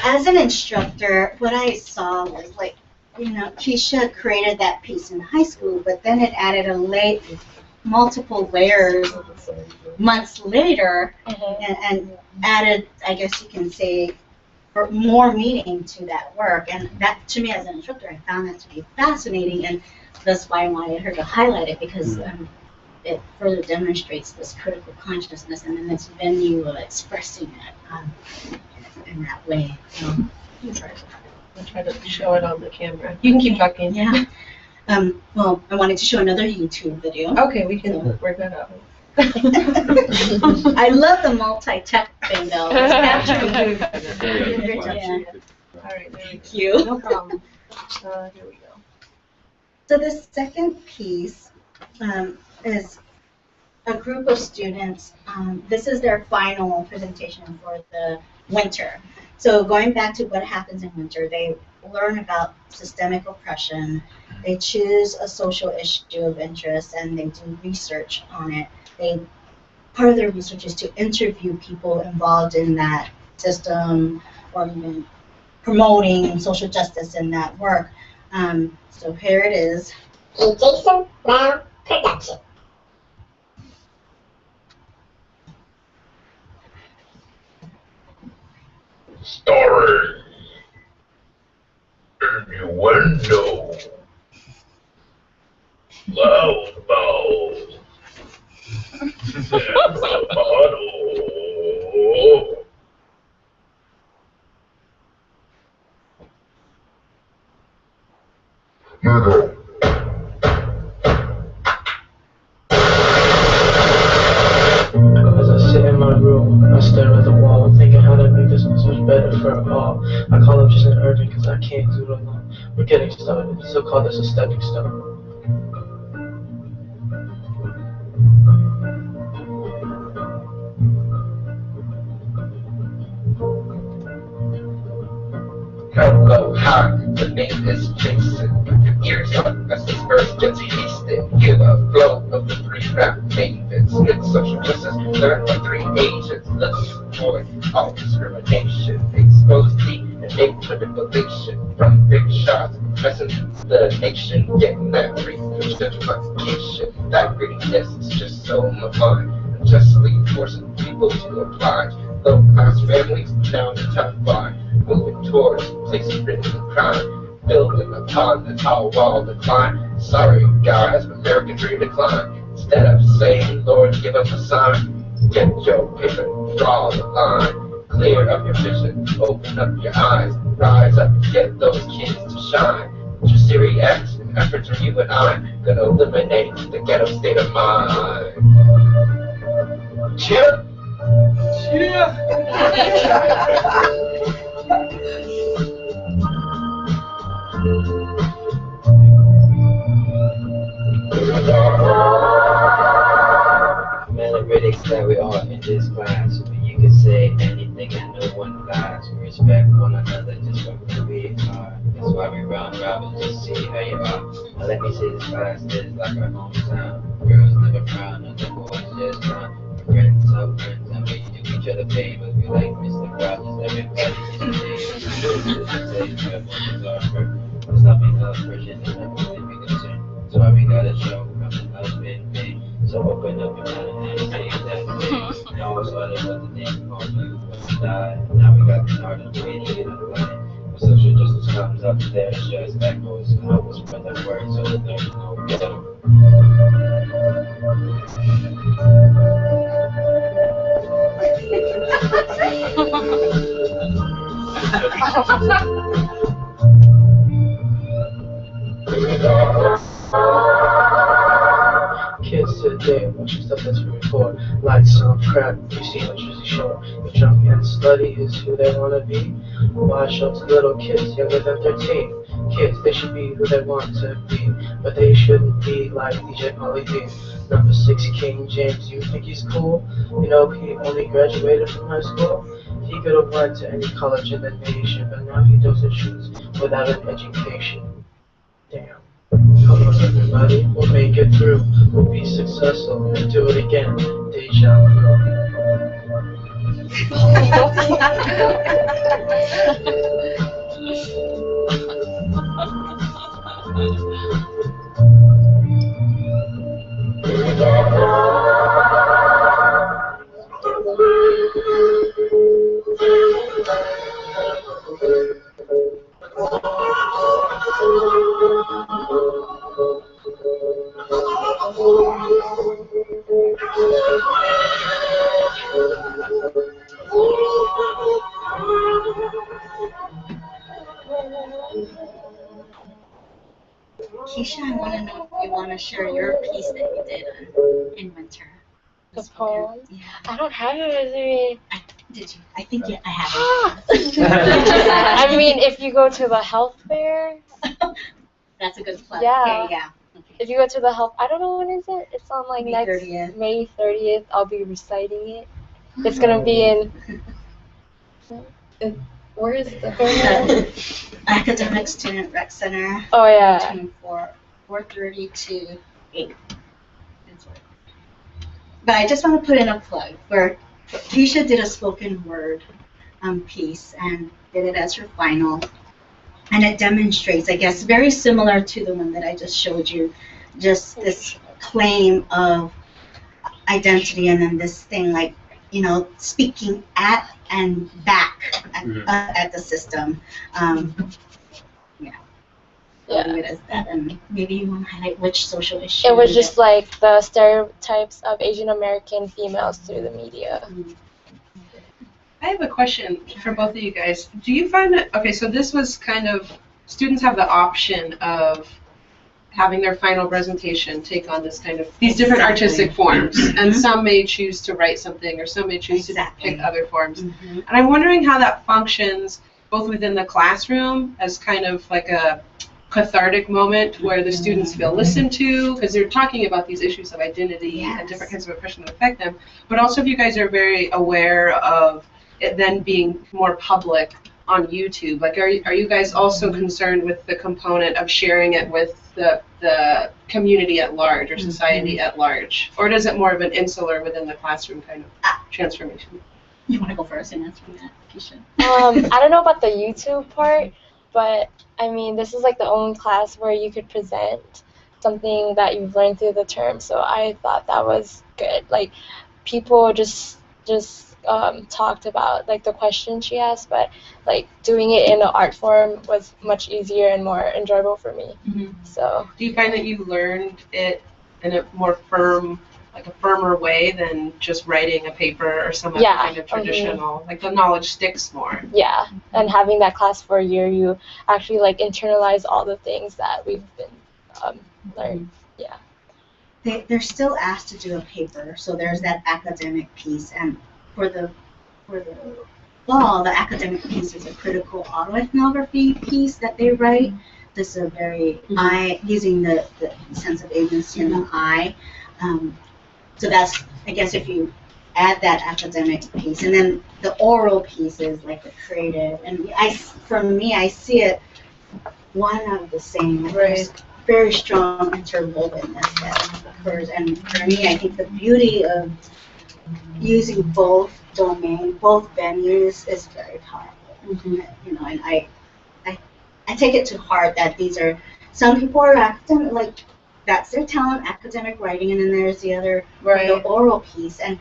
As an instructor, what I saw was Keisha created that piece in high school, but then it added multiple layers months later and added, I guess you can say, more meaning to that work. And that, to me as an instructor, I found that to be fascinating, and that's why I wanted her to highlight it, because it further demonstrates this critical consciousness and then this venue of expressing it in that way. So, I'll try to show it on the camera. You can keep talking. yeah. Well, I wanted to show another YouTube video. Okay, we can work that out. I love the multi-tech thing though. It's capturing Very Yeah. flashy. All right, there we go. Thank you. No problem. Here we go. So the second piece is a group of students. This is their final presentation for the winter. So going back to what happens in winter, they learn about systemic oppression. They choose a social issue of interest and they do research on it. Part of their research is to interview people involved in that system or even promoting social justice in that work. So here it is. A Jason Brown production. Starring innuendo, loudmouth, and bravado. Here we go. As I sit in my room, I stare at the wall, thinking how to make this much better for all. I call up just an urgent cause I can't do it alone. We're getting started, so call this a stepping stone. Hello, hi, the name is Jason. Your ears up as this verse gets hasted. Hear the flow of the three rap mavens. With social justice, learn from three Asians. Let's destroy all discrimination. Expose the innate manipulation. From big shots, pressing the nation. Getting that free gentrification. That greediness is just so much fun. Justly forcing people to apply. Low class families down the top line. Moving towards places written in crime, building upon the tall wall decline. Sorry guys, American dream decline. Instead of saying, Lord, give us a sign, get your paper, draw the line. Clear up your vision, open up your eyes, rise up, get those kids to shine. Just serious acts and efforts from you and I, gonna eliminate the ghetto state of mind. Cheer! Cheer! that we all in this class, but you can say anything and no one lies. We respect one another just for who we are. That's why we round robin, just see how you are. Now let me say this class is like our hometown. Girls never frown, and the boys just frown. We're friends of friends, and we do each other favors. We like Mr. Rogers, everybody is a stopping up, pushing and up, and we concern. So why we gotta show from the husband thing. So open up your mouth and say that thing. Now it's all about the thing called you when we die. Now we got the art of waiting in the line. When social justice comes up, there's just echoes. Help us spread the word so that there's no ghetto. Kids today watching stuff that's really poor. Lights sound crap, you see on Jersey Shore. If drunk and slutty is who they wanna be, watch out to little kids younger than 13. Kids, they should be who they want to be, but they shouldn't be like DJ Pauly D. Number 6 King James, you think he's cool? You know he only graduated from high school? He could have went to any college in the nation, but now he doesn't choose without an education. Damn. Come on everybody, we'll make it through. We'll be successful and do it again. Deja vu. Keisha, I want to know if you want to share your piece that you did in winter. The poem? Yeah. I don't have it with me. Did you? I think I have it. I mean, if you go to the health fair. That's a good plug. Yeah. Okay, yeah. Okay. If you go to the health, I don't know when is it. It's on like May next 30th. May 30th. I'll be reciting it. It's gonna be in. Where is the Academic Student Rec Center. Oh yeah. Between 4:30 to 8. But I just want to put in a plug where Keisha did a spoken word piece and did it as her final. And it demonstrates, I guess, very similar to the one that I just showed you, just this claim of identity and then this thing like, you know, speaking at and back at the system. Yeah. Leave it as that. And maybe you want to highlight which social issue. It was just like the stereotypes of Asian American females through the media. I have a question for both of you guys. Do you find that, okay, so this was kind of, students have the option of having their final presentation take on this kind of, these different artistic forms, and some may choose to write something, or some may choose to pick other forms. And I'm wondering how that functions both within the classroom as kind of like a cathartic moment where the students feel listened to, because they're talking about these issues of identity and different kinds of oppression that affect them, but also if you guys are very aware of it then being more public on YouTube. Like, are you guys also concerned with the component of sharing it with the community at large or society at large? Or is it more of an insular within the classroom kind of transformation? You want to go first and answer that, Keisha? I don't know about the YouTube part, but I mean, this is like the only class where you could present something that you've learned through the term, so I thought that was good. Like, people just talked about like the question she asked, but like doing it in an art form was much easier and more enjoyable for me. So do you find that you learned it in a more firmer way than just writing a paper or some other kind of traditional, like the knowledge sticks more? Yeah, and having that class for a year, you actually like internalize all the things that we've been learned. Yeah. They're still asked to do a paper, so there's that academic piece, and for the fall, the academic piece is a critical autoethnography piece that they write. This is a very using the sense of agency in the I. So that's, I guess, if you add that academic piece, and then the oral piece is like the creative. And for me, I see it one of the same. There's very strong interwovenness that occurs, and for me, I think the beauty of using both both venues is very powerful. You know, and I take it to heart that some people are academic, like that's their talent, academic writing, and then there's the other, the oral piece. And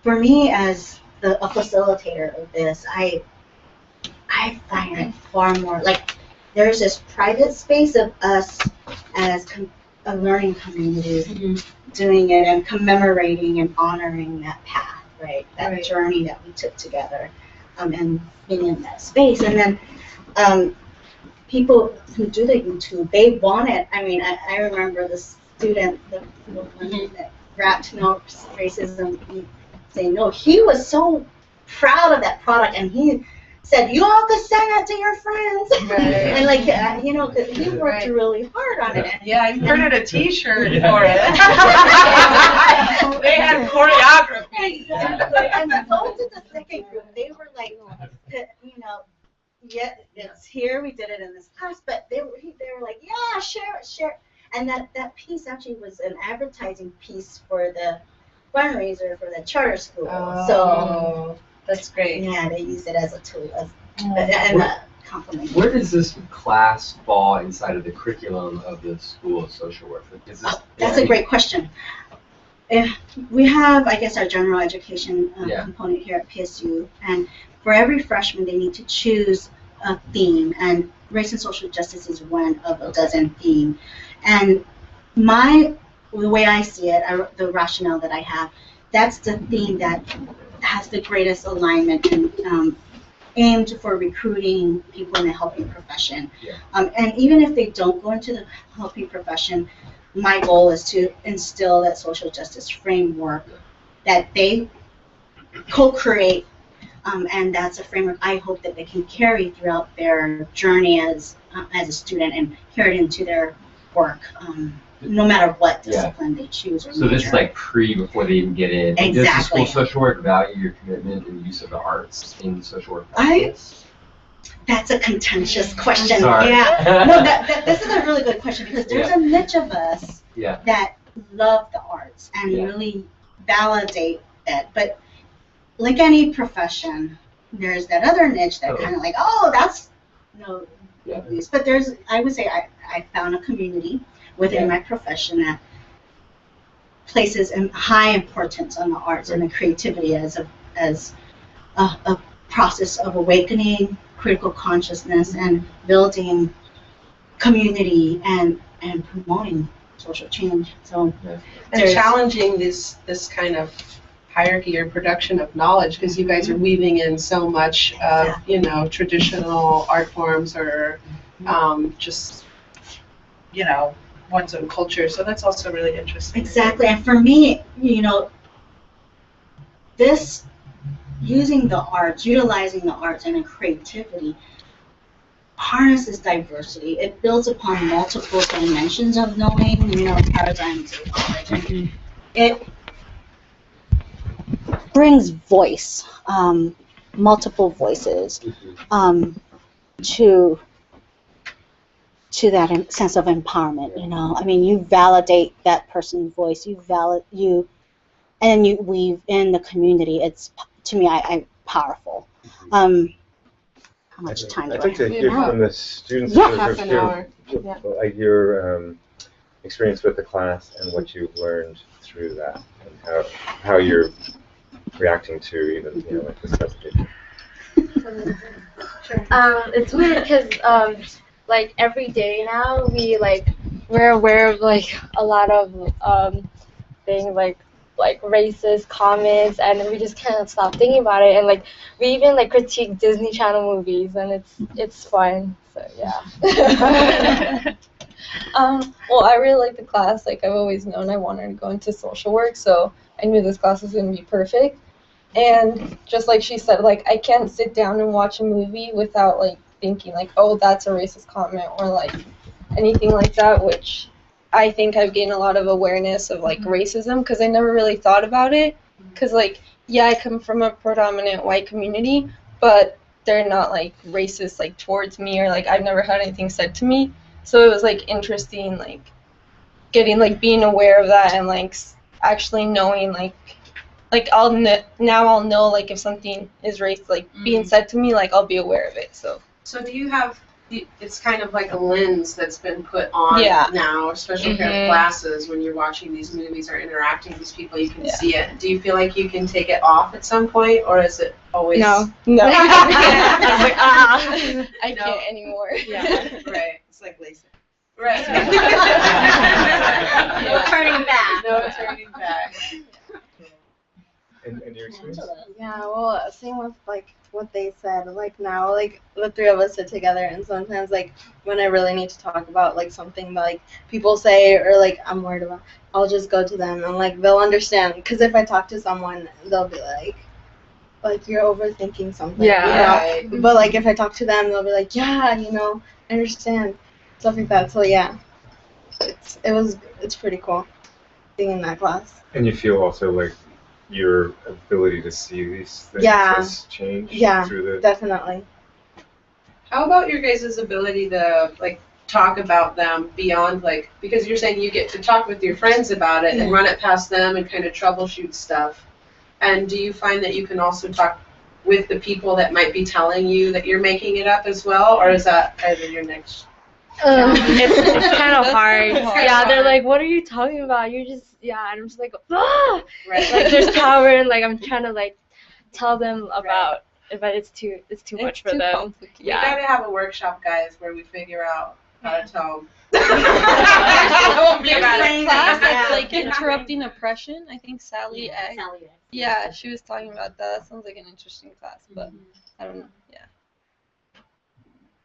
for me, as a facilitator of this, I find it far more like there's this private space of us as a learning community doing it and commemorating and honoring that path, right? That journey that we took together, and being in that space. And then people who do the YouTube, they want it. I mean, I remember the student, the one that rapped No Racism, saying, no, he was so proud of that product, and he said, you all could send that to your friends. And like, you know, he worked really hard on it. Yeah, I printed a T-shirt for it. They had choreography. Exactly. And so did the second group. They were like, you know, yeah, it's here. We did it in this class, but they were like, yeah, share. And that piece actually was an advertising piece for the fundraiser for the charter school. So that's great. Yeah, they use it as a tool, and a compliment. Where does this class fall inside of the curriculum of the School of Social Work? That's a great question. We have, I guess, our general education component here at PSU, and for every freshman, they need to choose a theme, and race and social justice is one of a dozen themes. And the way I see it, the rationale that I have, that's the theme that has the greatest alignment and aimed for recruiting people in the helping profession. And even if they don't go into the helping profession, my goal is to instill that social justice framework that they co-create, and that's a framework I hope that they can carry throughout their journey as a student and carry it into their work, no matter what discipline they choose or So this is like before they even get in. Exactly. Does the School of Social Work value your commitment and use of the arts in social work practice? That's a contentious question. Sorry. Yeah. No, this is a really good question, because there's a niche of us that love the arts and really validate that. But like any profession, there's that other niche that kind of like, oh, that's no use. But I would say I found a community within my profession that places high importance on the arts and the creativity as a process of awakening critical consciousness and building community and promoting social change. So and challenging this kind of hierarchy or production of knowledge, because you guys are weaving in so much of traditional art forms or just one's own culture. So that's also really interesting. Exactly. And for me, this using the arts, utilizing the arts and the creativity harnesses diversity. It builds upon multiple dimensions of knowing, paradigms of knowledge. And it brings voice, multiple voices, to that sense of empowerment. I mean, you validate that person's voice. And you weave in the community. It's, to me, I powerful. How much time do I have? I'd like to hear from the students. Half an hour. Like your experience with the class and what you've learned through that, and how you're reacting to even like this presentation. It's weird because like every day now we're aware of a lot of things like racist comments, and we just kind of stop thinking about it, and we even critique Disney Channel movies, and it's fun. So yeah. Well, I really like the class. I've always known I wanted to go into social work, so I knew this class was going to be perfect. And just like she said, I can't sit down and watch a movie without thinking oh, that's a racist comment, or anything like that, which I think I've gained a lot of awareness of racism, because I never really thought about it, because yeah, I come from a predominant white community, but they're not like racist like towards me, or like I've never had anything said to me. So it was like interesting, like getting like being aware of that, and like actually knowing like now I'll know like if something is racist like being said to me, like I'll be aware of it. So do you have? It's kind of like a lens that's been put on now, especially in classes when you're watching these movies or interacting with these people. You can see it. Do you feel like you can take it off at some point, or is it always? No. I was like, I can't anymore. Yeah, right. It's like LASIK. Right. No turning back. No turning back. And your experience? Yeah, well, same with like what they said. Like now, like the three of us sit together, and sometimes like when I really need to talk about like something that like people say or like I'm worried about, I'll just go to them and like they'll understand. Because if I talk to someone, they'll be like you're overthinking something. Yeah. You know? But like if I talk to them, they'll be like, yeah, you know, I understand, stuff like that. So yeah, it's pretty cool being in that class. And you feel also like your ability to see these things has changed through the... definitely. How about your guys' ability to like talk about them beyond like, because you're saying you get to talk with your friends about it and run it past them and kind of troubleshoot stuff, and do you find that you can also talk with the people that might be telling you that you're making it up as well, or is that kind of your next? It's kind of hard. Yeah, they're like, what are you talking about? You're just, and I'm just like, ah! Right. Like there's power in, like I'm trying to like tell them about it, but it's too much for them. We gotta have a workshop, guys, where we figure out how to tell them. Class that's like interrupting oppression. I think Sally Egg. Yeah, she was talking about that. That sounds like an interesting class, but I don't know. Yeah.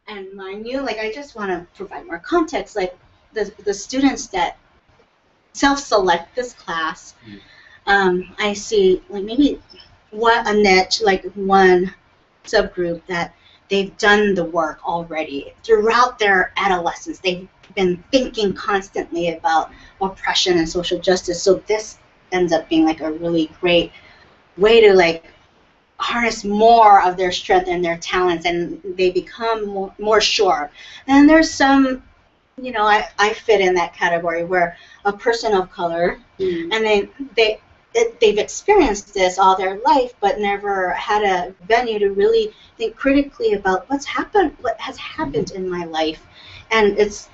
And mind you, like I just want to provide more context. Like the students that self-select this class, I see like maybe a niche, like one subgroup that they've done the work already throughout their adolescence. They've been thinking constantly about oppression and social justice. So this ends up being like a really great way to like harness more of their strength and their talents, and they become more sure. And there's some, you know, I fit in that category where a person of color, and they've experienced this all their life, but never had a venue to really think critically about what has happened in my life, and it's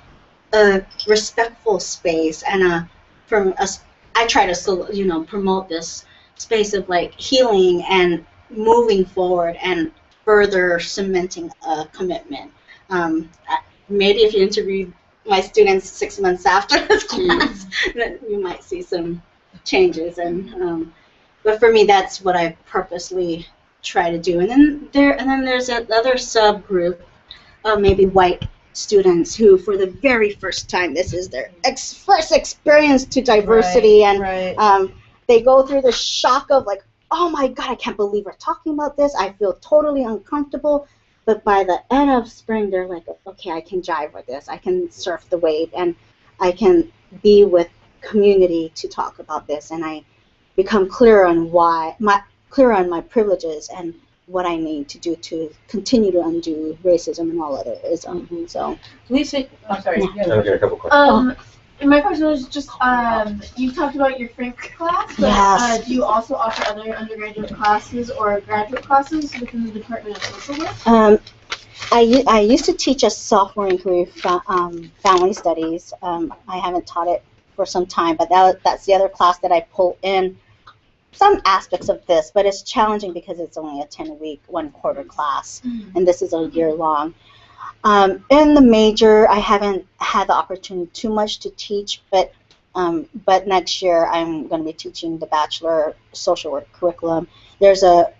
a respectful space, and I try to promote this space of like healing and moving forward and further cementing a commitment. Maybe if you interview my students 6 months after this class, you might see some changes. And but for me, that's what I purposely try to do. And then there's another subgroup of maybe white students who, for the very first time, this is their first experience to diversity, and they go through the shock of like, oh my God, I can't believe we're talking about this. I feel totally uncomfortable. But by the end of spring, they're like, okay, I can jive with this. I can surf the wave, and I can be with community to talk about this. And I become clear on my privileges and what I need to do to continue to undo racism and all otherism. So, Lisa, I'm sorry. Okay, a couple questions. My question was just, you talked about your French class, but do you also offer other undergraduate classes or graduate classes within the Department of Social Work? I used to teach a sophomore inquiry family studies. I haven't taught it for some time, but that's the other class that I pull in some aspects of this, but it's challenging because it's only a 10-week, 1/4 class, and this is a year long. In the major, I haven't had the opportunity too much to teach, but next year I'm going to be teaching the Bachelor Social Work curriculum. There's the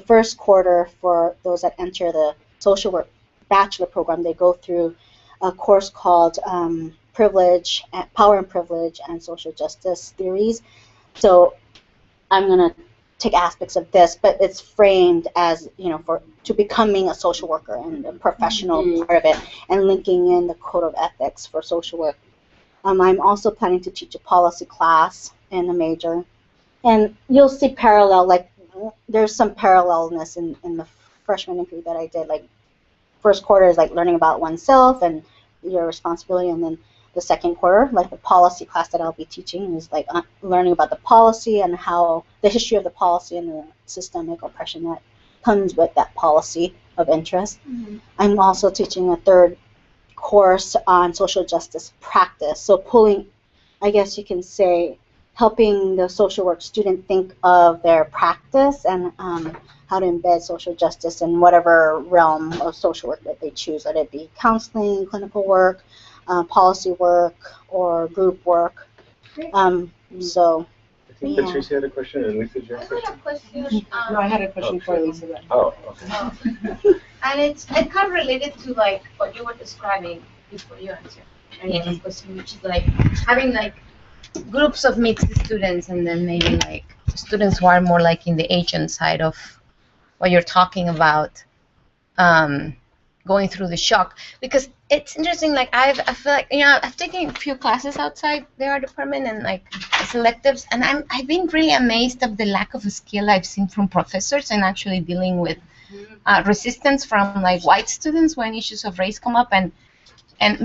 first quarter for those that enter the Social Work Bachelor program. They go through a course called Power and Privilege and Social Justice Theories. So I'm going to take aspects of this, but it's framed as, to becoming a social worker and the professional part of it, and linking in the code of ethics for social work. I'm also planning to teach a policy class in the major, And you'll see parallel, like there's some parallelness in the freshman degree that I did. Like first quarter is like learning about oneself and your responsibility, and then the second quarter, like the policy class that I'll be teaching, is like learning about the policy and how the history of the policy and the systemic oppression that comes with that policy of interest. Mm-hmm. I'm also teaching a third course on social justice practice. So pulling, I guess you can say, helping the social work student think of their practice and how to embed social justice in whatever realm of social work that they choose, whether it be counseling, clinical work, policy work, or group work. So. I think Patricia had a question, and Lisa, did you have a question? No, I had a question for Lisa. Then. Oh, okay. And it's kind of related to like what you were describing before you answered Anita's question, which is like having like groups of mixed students, and then maybe like students who are more like in the agent side of what you're talking about, going through the shock. Because it's interesting, like I feel like, I've taken a few classes outside their department and like selectives, and I've been really amazed of the lack of skill I've seen from professors and actually dealing with resistance from like white students when issues of race come up, and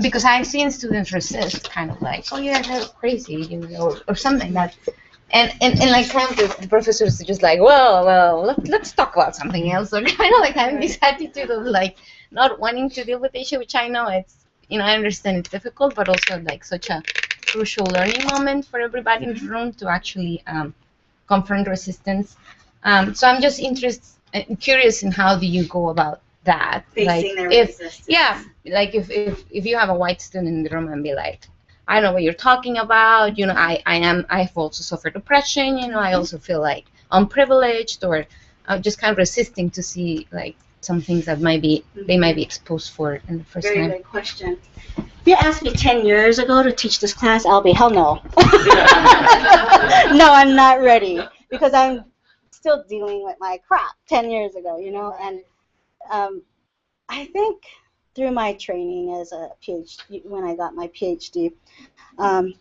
because I've seen students resist, kind of like, oh yeah, that's crazy, or something like that. And like kind of the professors are just like, well, let's talk about something else, or kind of like having this attitude of like not wanting to deal with the issue, which I know it's, I understand it's difficult, but also like such a crucial learning moment for everybody in the room to actually confront resistance. So I'm just curious in how do you go about that? Facing like their resistance. Yeah, like if you have a white student in the room and be like, I know what you're talking about, I've also suffered oppression, I also feel like unprivileged, or just kind of resisting to see like some things that they might be exposed for in the first time. Very good question. If you asked me 10 years ago to teach this class, I'll be, hell no. No, I'm not ready, because I'm still dealing with my crap 10 years ago, and I think through my training as a PhD, when I got my PhD, and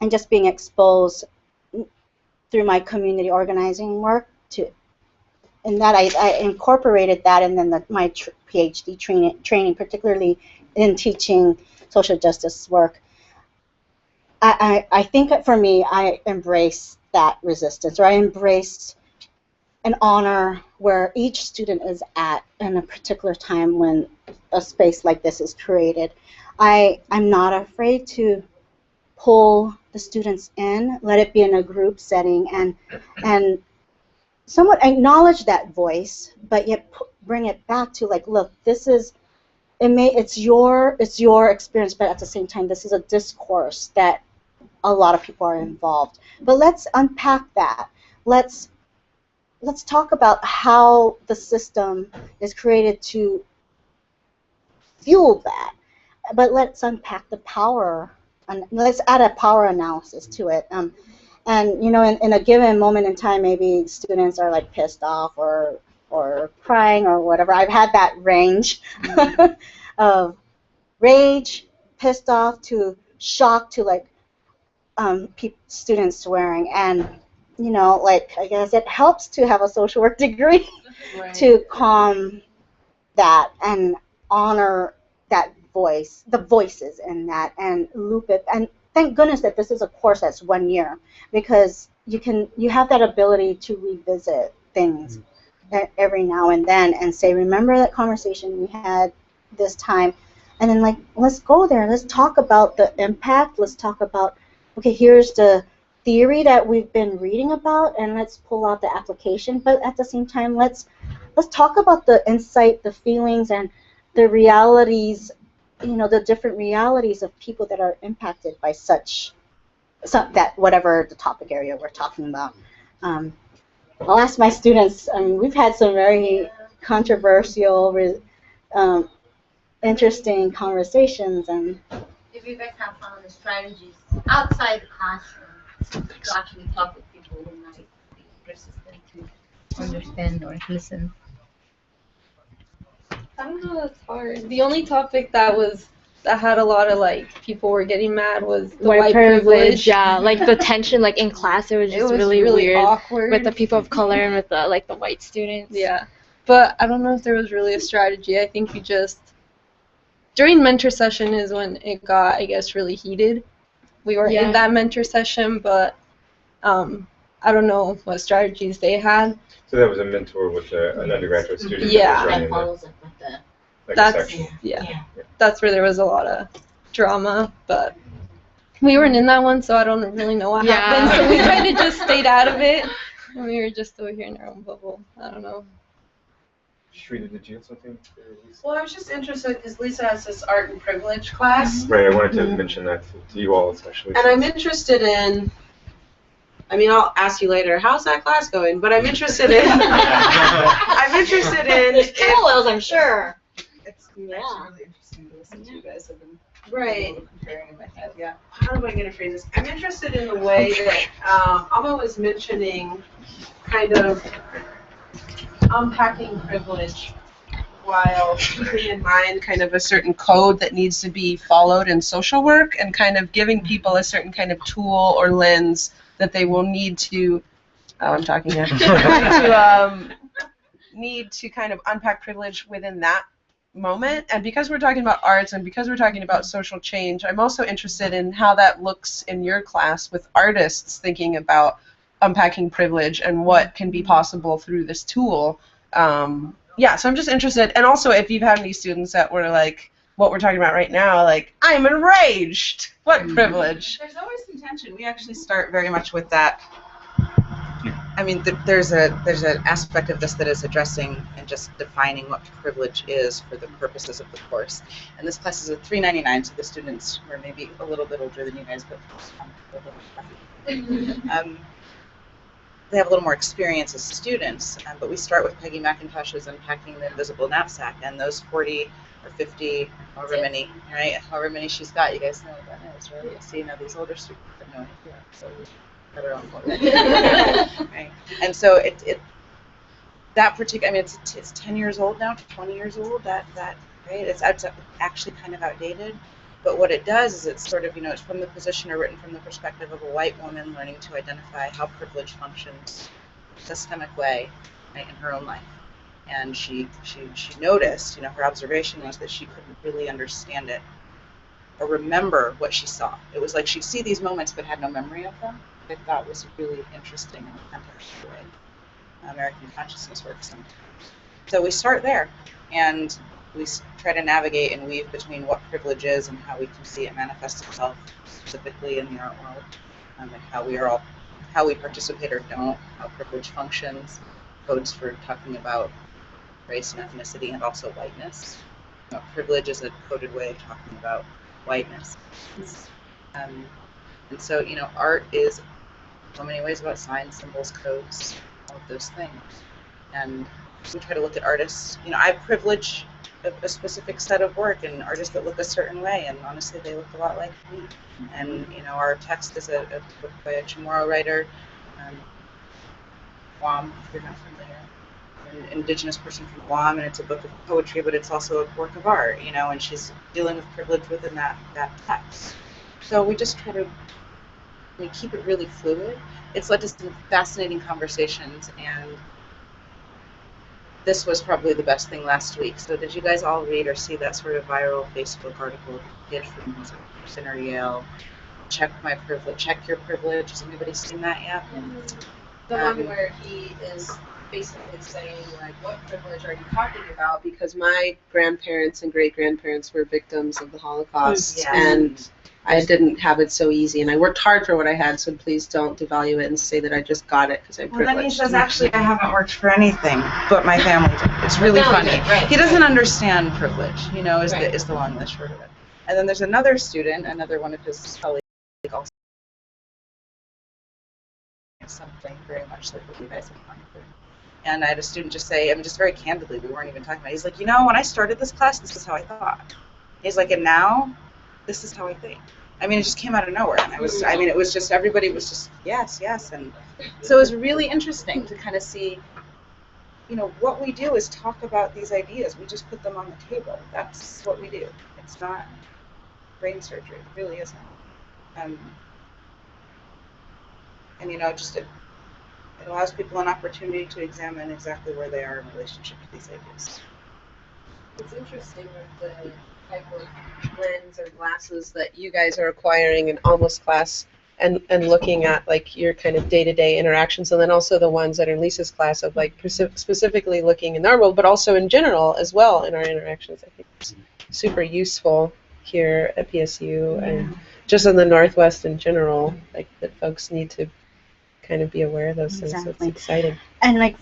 just being exposed through my community organizing work and that I incorporated that, and then my PhD training, particularly in teaching social justice work. I think for me, I embrace that resistance, or I embrace an honor where each student is at in a particular time when a space like this is created. I'm not afraid to pull the students in, let it be in a group setting, and somewhat acknowledge that voice, but yet bring it back to like, look, it's your experience, but at the same time, this is a discourse that a lot of people are involved. But let's unpack that. Let's talk about how the system is created to fuel that. But let's unpack the power, and let's add a power analysis to it. And in a given moment in time, maybe students are like pissed off or crying or whatever. I've had that range of rage, pissed off, to shock, to like students swearing. And like, I guess it helps to have a social work degree to calm that and honor that voice, the voices in that, and loop it. And thank goodness that this is a course that's 1 year, because you have that ability to revisit things every now and then and say, remember that conversation we had this time, and then like, let's go there, let's talk about the impact, let's talk about, okay, here's the theory that we've been reading about, and let's pull out the application, but at the same time, let's talk about the insight, the feelings, and the realities, the different realities of people that are impacted by that whatever the topic area we're talking about. I'll ask my students. We've had some very controversial, interesting conversations, and if you guys have found the strategies outside the classroom to actually talk with people who might be resistant to understand or listen. I don't know, that's hard. The only topic that was that had a lot of like people were getting mad was the white privilege. Yeah, like the tension like in class, it was just really weird awkward with the people of color and with the like the white students. Yeah, but I don't know if there was really a strategy. I think you just during mentor session is when it got, I guess, really heated. We were in that mentor session, but I don't know what strategies they had. So that was a mentor with an undergraduate student. Yeah. That follows up with the. like That's a section. yeah. That's where there was a lot of drama, but we weren't in that one, so I don't really know what happened. So we kind of just stayed out of it, and we were just over here in our own bubble. I don't know. Shrita, did you have something? Well, I was just interested because Lisa has this art and privilege class. Right, I wanted to mention that to you all especially. And I'm interested in, I mean, I'll ask you later, how's that class going? But I'm interested in, There's parallels, I'm sure. It's actually really interesting to listen to you guys. I've been Right. comparing in my head, yeah. How am I going to phrase this? I'm interested in the way that Alma was mentioning kind of unpacking privilege while keeping in mind kind of a certain code that needs to be followed in social work and kind of giving people a certain kind of tool or lens that they will need to, I'm talking now, need to kind of unpack privilege within that moment. And because we're talking about arts and because we're talking about social change, I'm also interested in how that looks in your class with artists thinking about unpacking privilege and what can be possible through this tool. Yeah, so I'm just interested. And also if you've had any students that were like, what we're talking about right now, like, I'm enraged. What privilege? There's always some tension. We actually start very much with that. I mean, there's an aspect of this that is addressing and just defining what privilege is for the purposes of the course. And this class is a $3.99, so the students were maybe a little bit older than you guys, but they have a little more experience as students. But we start with Peggy McIntosh's Unpacking the Invisible Knapsack, and those 40 or 50, however many, right? However many she's got, you guys know what that is, right? See, now these older students have no idea, so better on board. Right? And so that particular, I mean, it's 10 years old now, 20 years old. That right? It's actually kind of outdated. But what it does is it's sort of, it's from the position or written from the perspective of a white woman learning to identify how privilege functions in a systemic way, right, in her own life. And she noticed, her observation was that she couldn't really understand it or remember what she saw. It was like she'd see these moments but had no memory of them. I thought was really interesting in the context of the way American consciousness works sometimes. So we start there, and we try to navigate and weave between what privilege is and how we can see it manifest itself specifically in the art world, and how we participate or don't, how privilege functions, codes for talking about race and ethnicity and also whiteness. Privilege is a coded way of talking about whiteness. And so, art is in so many ways about signs, symbols, codes, all of those things. And we try to look at artists. I privilege a specific set of work and artists that look a certain way, and honestly, they look a lot like me. And, our text is a book by a Chamorro writer, Guam, if you're not familiar. An indigenous person from Guam, and it's a book of poetry, but it's also a work of art, and she's dealing with privilege within that text. So we just try to keep it really fluid. It's led to some fascinating conversations, and this was probably the best thing last week. So did you guys all read or see that sort of viral Facebook article kid from Princeton or Yale? Check your privilege. Has anybody seen that yet? The one where he is basically saying, like, what privilege are you talking about? Because my grandparents and great-grandparents were victims of the Holocaust, and I didn't have it so easy, and I worked hard for what I had, so please don't devalue it and say that I just got it because I'm privileged. Well, then he says, actually, I haven't worked for anything, but my family did. It's really funny. He doesn't understand privilege, is the long and the short of it. And then there's another student, another one of his colleagues, also something very much like what you guys have gone through. And I had a student just say, just very candidly, we weren't even talking about it. He's like, when I started this class, this is how I thought. He's like, and now, this is how I think. It just came out of nowhere. And it was just, everybody was just, yes. And so it was really interesting to kind of see, what we do is talk about these ideas. We just put them on the table. That's what we do. It's not, brain surgery. It really isn't. And just it allows people an opportunity to examine exactly where they are in relationship to these ideas. It's interesting with the type of lens or glasses that you guys are acquiring in Alma's class and looking at like your kind of day-to-day interactions, and then also the ones that are in Lisa's class of like specifically looking in our world, but also in general as well in our interactions. I think it's super useful here at PSU and just in the Northwest in general, like that folks need to kind of be aware of those things. So it's exciting. And like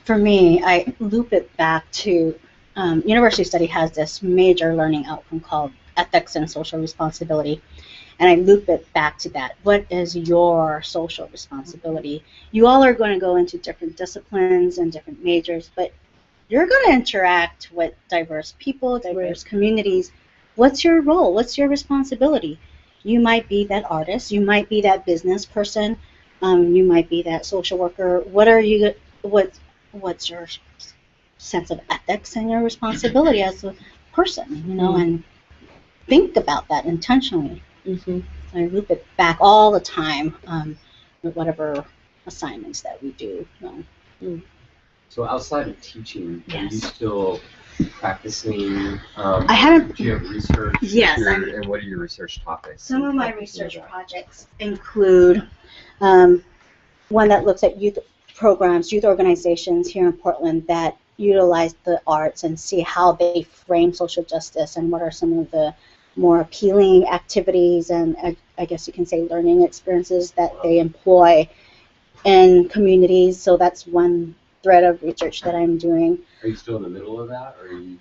for me, I loop it back to university study has this major learning outcome called ethics and social responsibility. And I loop it back to that. What is your social responsibility? You all are going to go into different disciplines and different majors, but you're going to interact with diverse people, diverse communities. What's your role? What's your responsibility? You might be that artist. You might be that business person. You might be that social worker. What's your sense of ethics and your responsibility as a person, and think about that intentionally. So I loop it back all the time with whatever assignments that we do. So outside of teaching, are you still practicing? I haven't. Do you have research? Yes. And what are your research topics? Some of my research projects include one that looks at youth programs, youth organizations here in Portland that utilize the arts and see how they frame social justice and what are some of the more appealing activities and I guess you can say learning experiences that they employ in communities. So that's one thread of research that I'm doing. Are you still in the middle of that, or are you?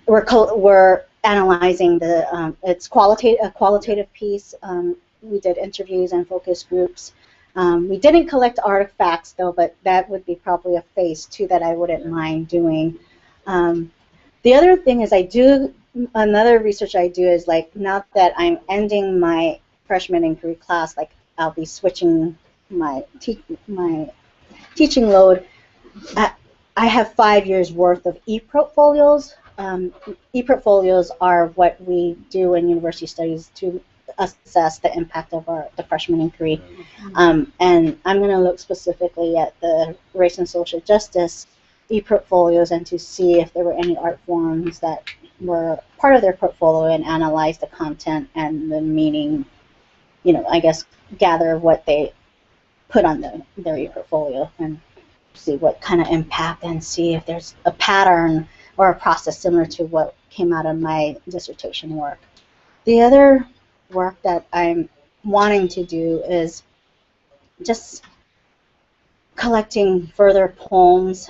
We're analyzing the it's a qualitative piece. We did interviews and focus groups. We didn't collect artifacts though, but that would be probably a phase 2 that I wouldn't mind doing. The other thing is another research I do is like now that I'm ending my freshman inquiry class, like I'll be switching my teaching load. I have 5 years worth of e-portfolios. E-portfolios are what we do in university studies to assess the impact of the freshman inquiry. And I'm going to look specifically at the race and social justice e-portfolios and to see if there were any art forms that were part of their portfolio and analyze the content and the meaning, I guess gather what they put on their e-portfolio and see what kind of impact and see if there's a pattern or a process similar to what came out of my dissertation work. The other work that I'm wanting to do is just collecting further poems.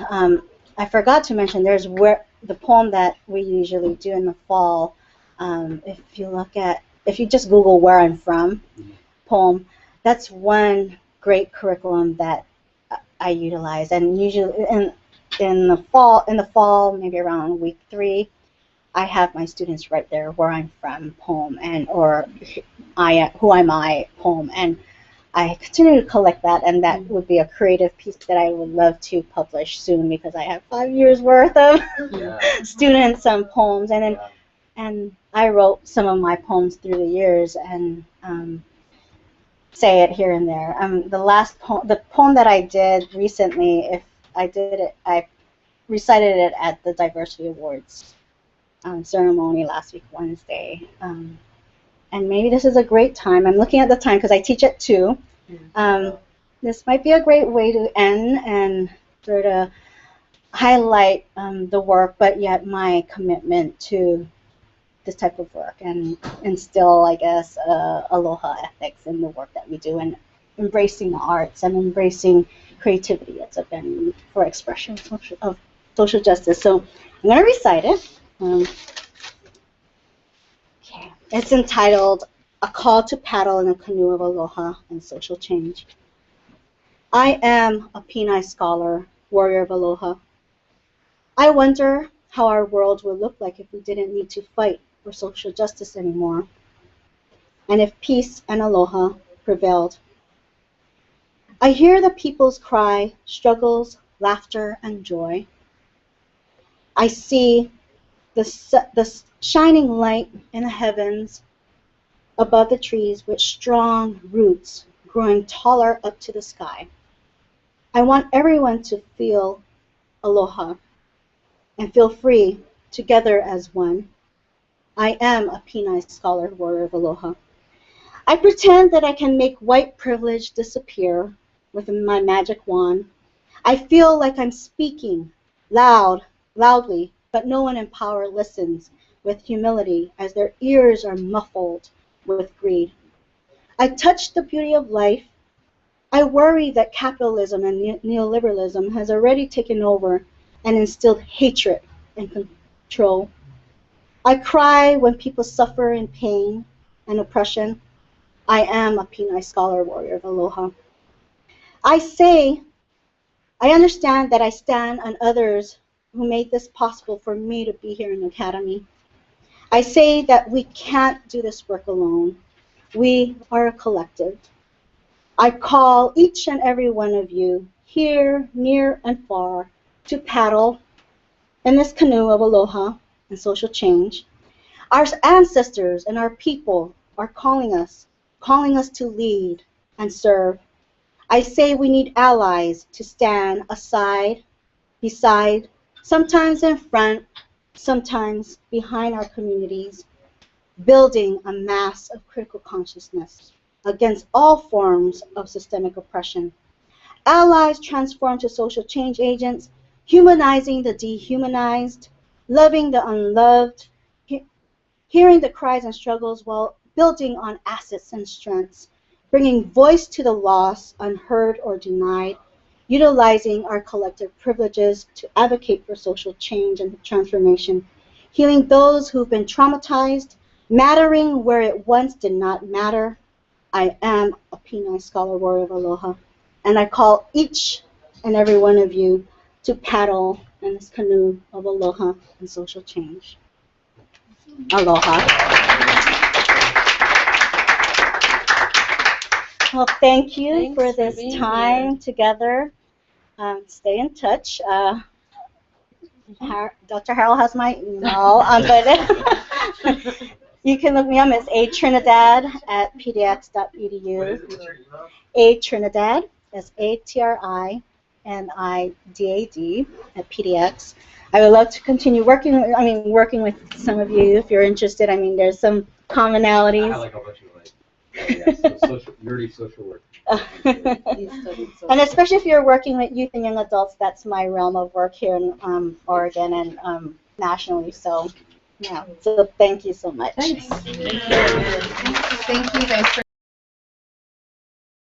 I forgot to mention there's the poem that we usually do in the fall. If you just Google "Where I'm From" poem, that's one great curriculum that I utilize. And usually in the fall, maybe around week 3, I have my students write their "Where I'm From" poem or "Who Am I" poem, and I continue to collect that, and that would be a creative piece that I would love to publish soon because I have 5 years worth of students and poems, and I wrote some of my poems through the years and say it here and there. The poem that I did recently, I recited it at the Diversity Awards ceremony last week, Wednesday. And maybe this is a great time. I'm looking at the time because I teach at 2. This might be a great way to end and sort of highlight the work, but yet my commitment to this type of work and instill, I guess, aloha ethics in the work that we do and embracing the arts and embracing creativity as a venue for expression of social justice. So I'm going to recite it. It's entitled "A Call to Paddle in a Canoe of Aloha and Social Change." I am a Peni scholar, warrior of aloha. I wonder how our world would look like if we didn't need to fight for social justice anymore, and if peace and aloha prevailed. I hear the people's cry, struggles, laughter, and joy. I see the shining light in the heavens, above the trees with strong roots growing taller up to the sky. I want everyone to feel aloha and feel free together as one. I am a Peni scholar, warrior of aloha. I pretend that I can make white privilege disappear with my magic wand. I feel like I'm speaking loudly, but no one in power listens with humility as their ears are muffled with greed. I touch the beauty of life. I worry that capitalism and neoliberalism has already taken over and instilled hatred and control. I cry when people suffer in pain and oppression. I am a Peni scholar, warrior of aloha. I say, I understand that I stand on others who made this possible for me to be here in the academy. I say that we can't do this work alone. We are a collective. I call each and every one of you, here, near, and far, to paddle in this canoe of aloha and social change. Our ancestors and our people are calling us to lead and serve. I say we need allies to stand aside, beside, sometimes in front, sometimes behind our communities, building a mass of critical consciousness against all forms of systemic oppression. Allies transform to social change agents, humanizing the dehumanized, loving the unloved, hearing the cries and struggles while building on assets and strengths, bringing voice to the lost, unheard, or denied, utilizing our collective privileges to advocate for social change and transformation, healing those who've been traumatized, mattering where it once did not matter. I am a Peni scholar, warrior of aloha, and I call each and every one of you to paddle in this canoe of aloha and social change. Aloha. Well, thank you Thanks for for this being time together. Stay in touch. Dr. Harrell has my email, but you can look me up as atrinidad at pdx.edu. Atrinidad, that's ATRINIDAD at PDX. I would love to continue working with some of you if you're interested. I mean, there's some commonalities. I like a bunch of nerdy social work. And especially if you're working with youth and young adults, that's my realm of work here in Oregon and nationally. So, yeah. So thank you so much. Thank you guys for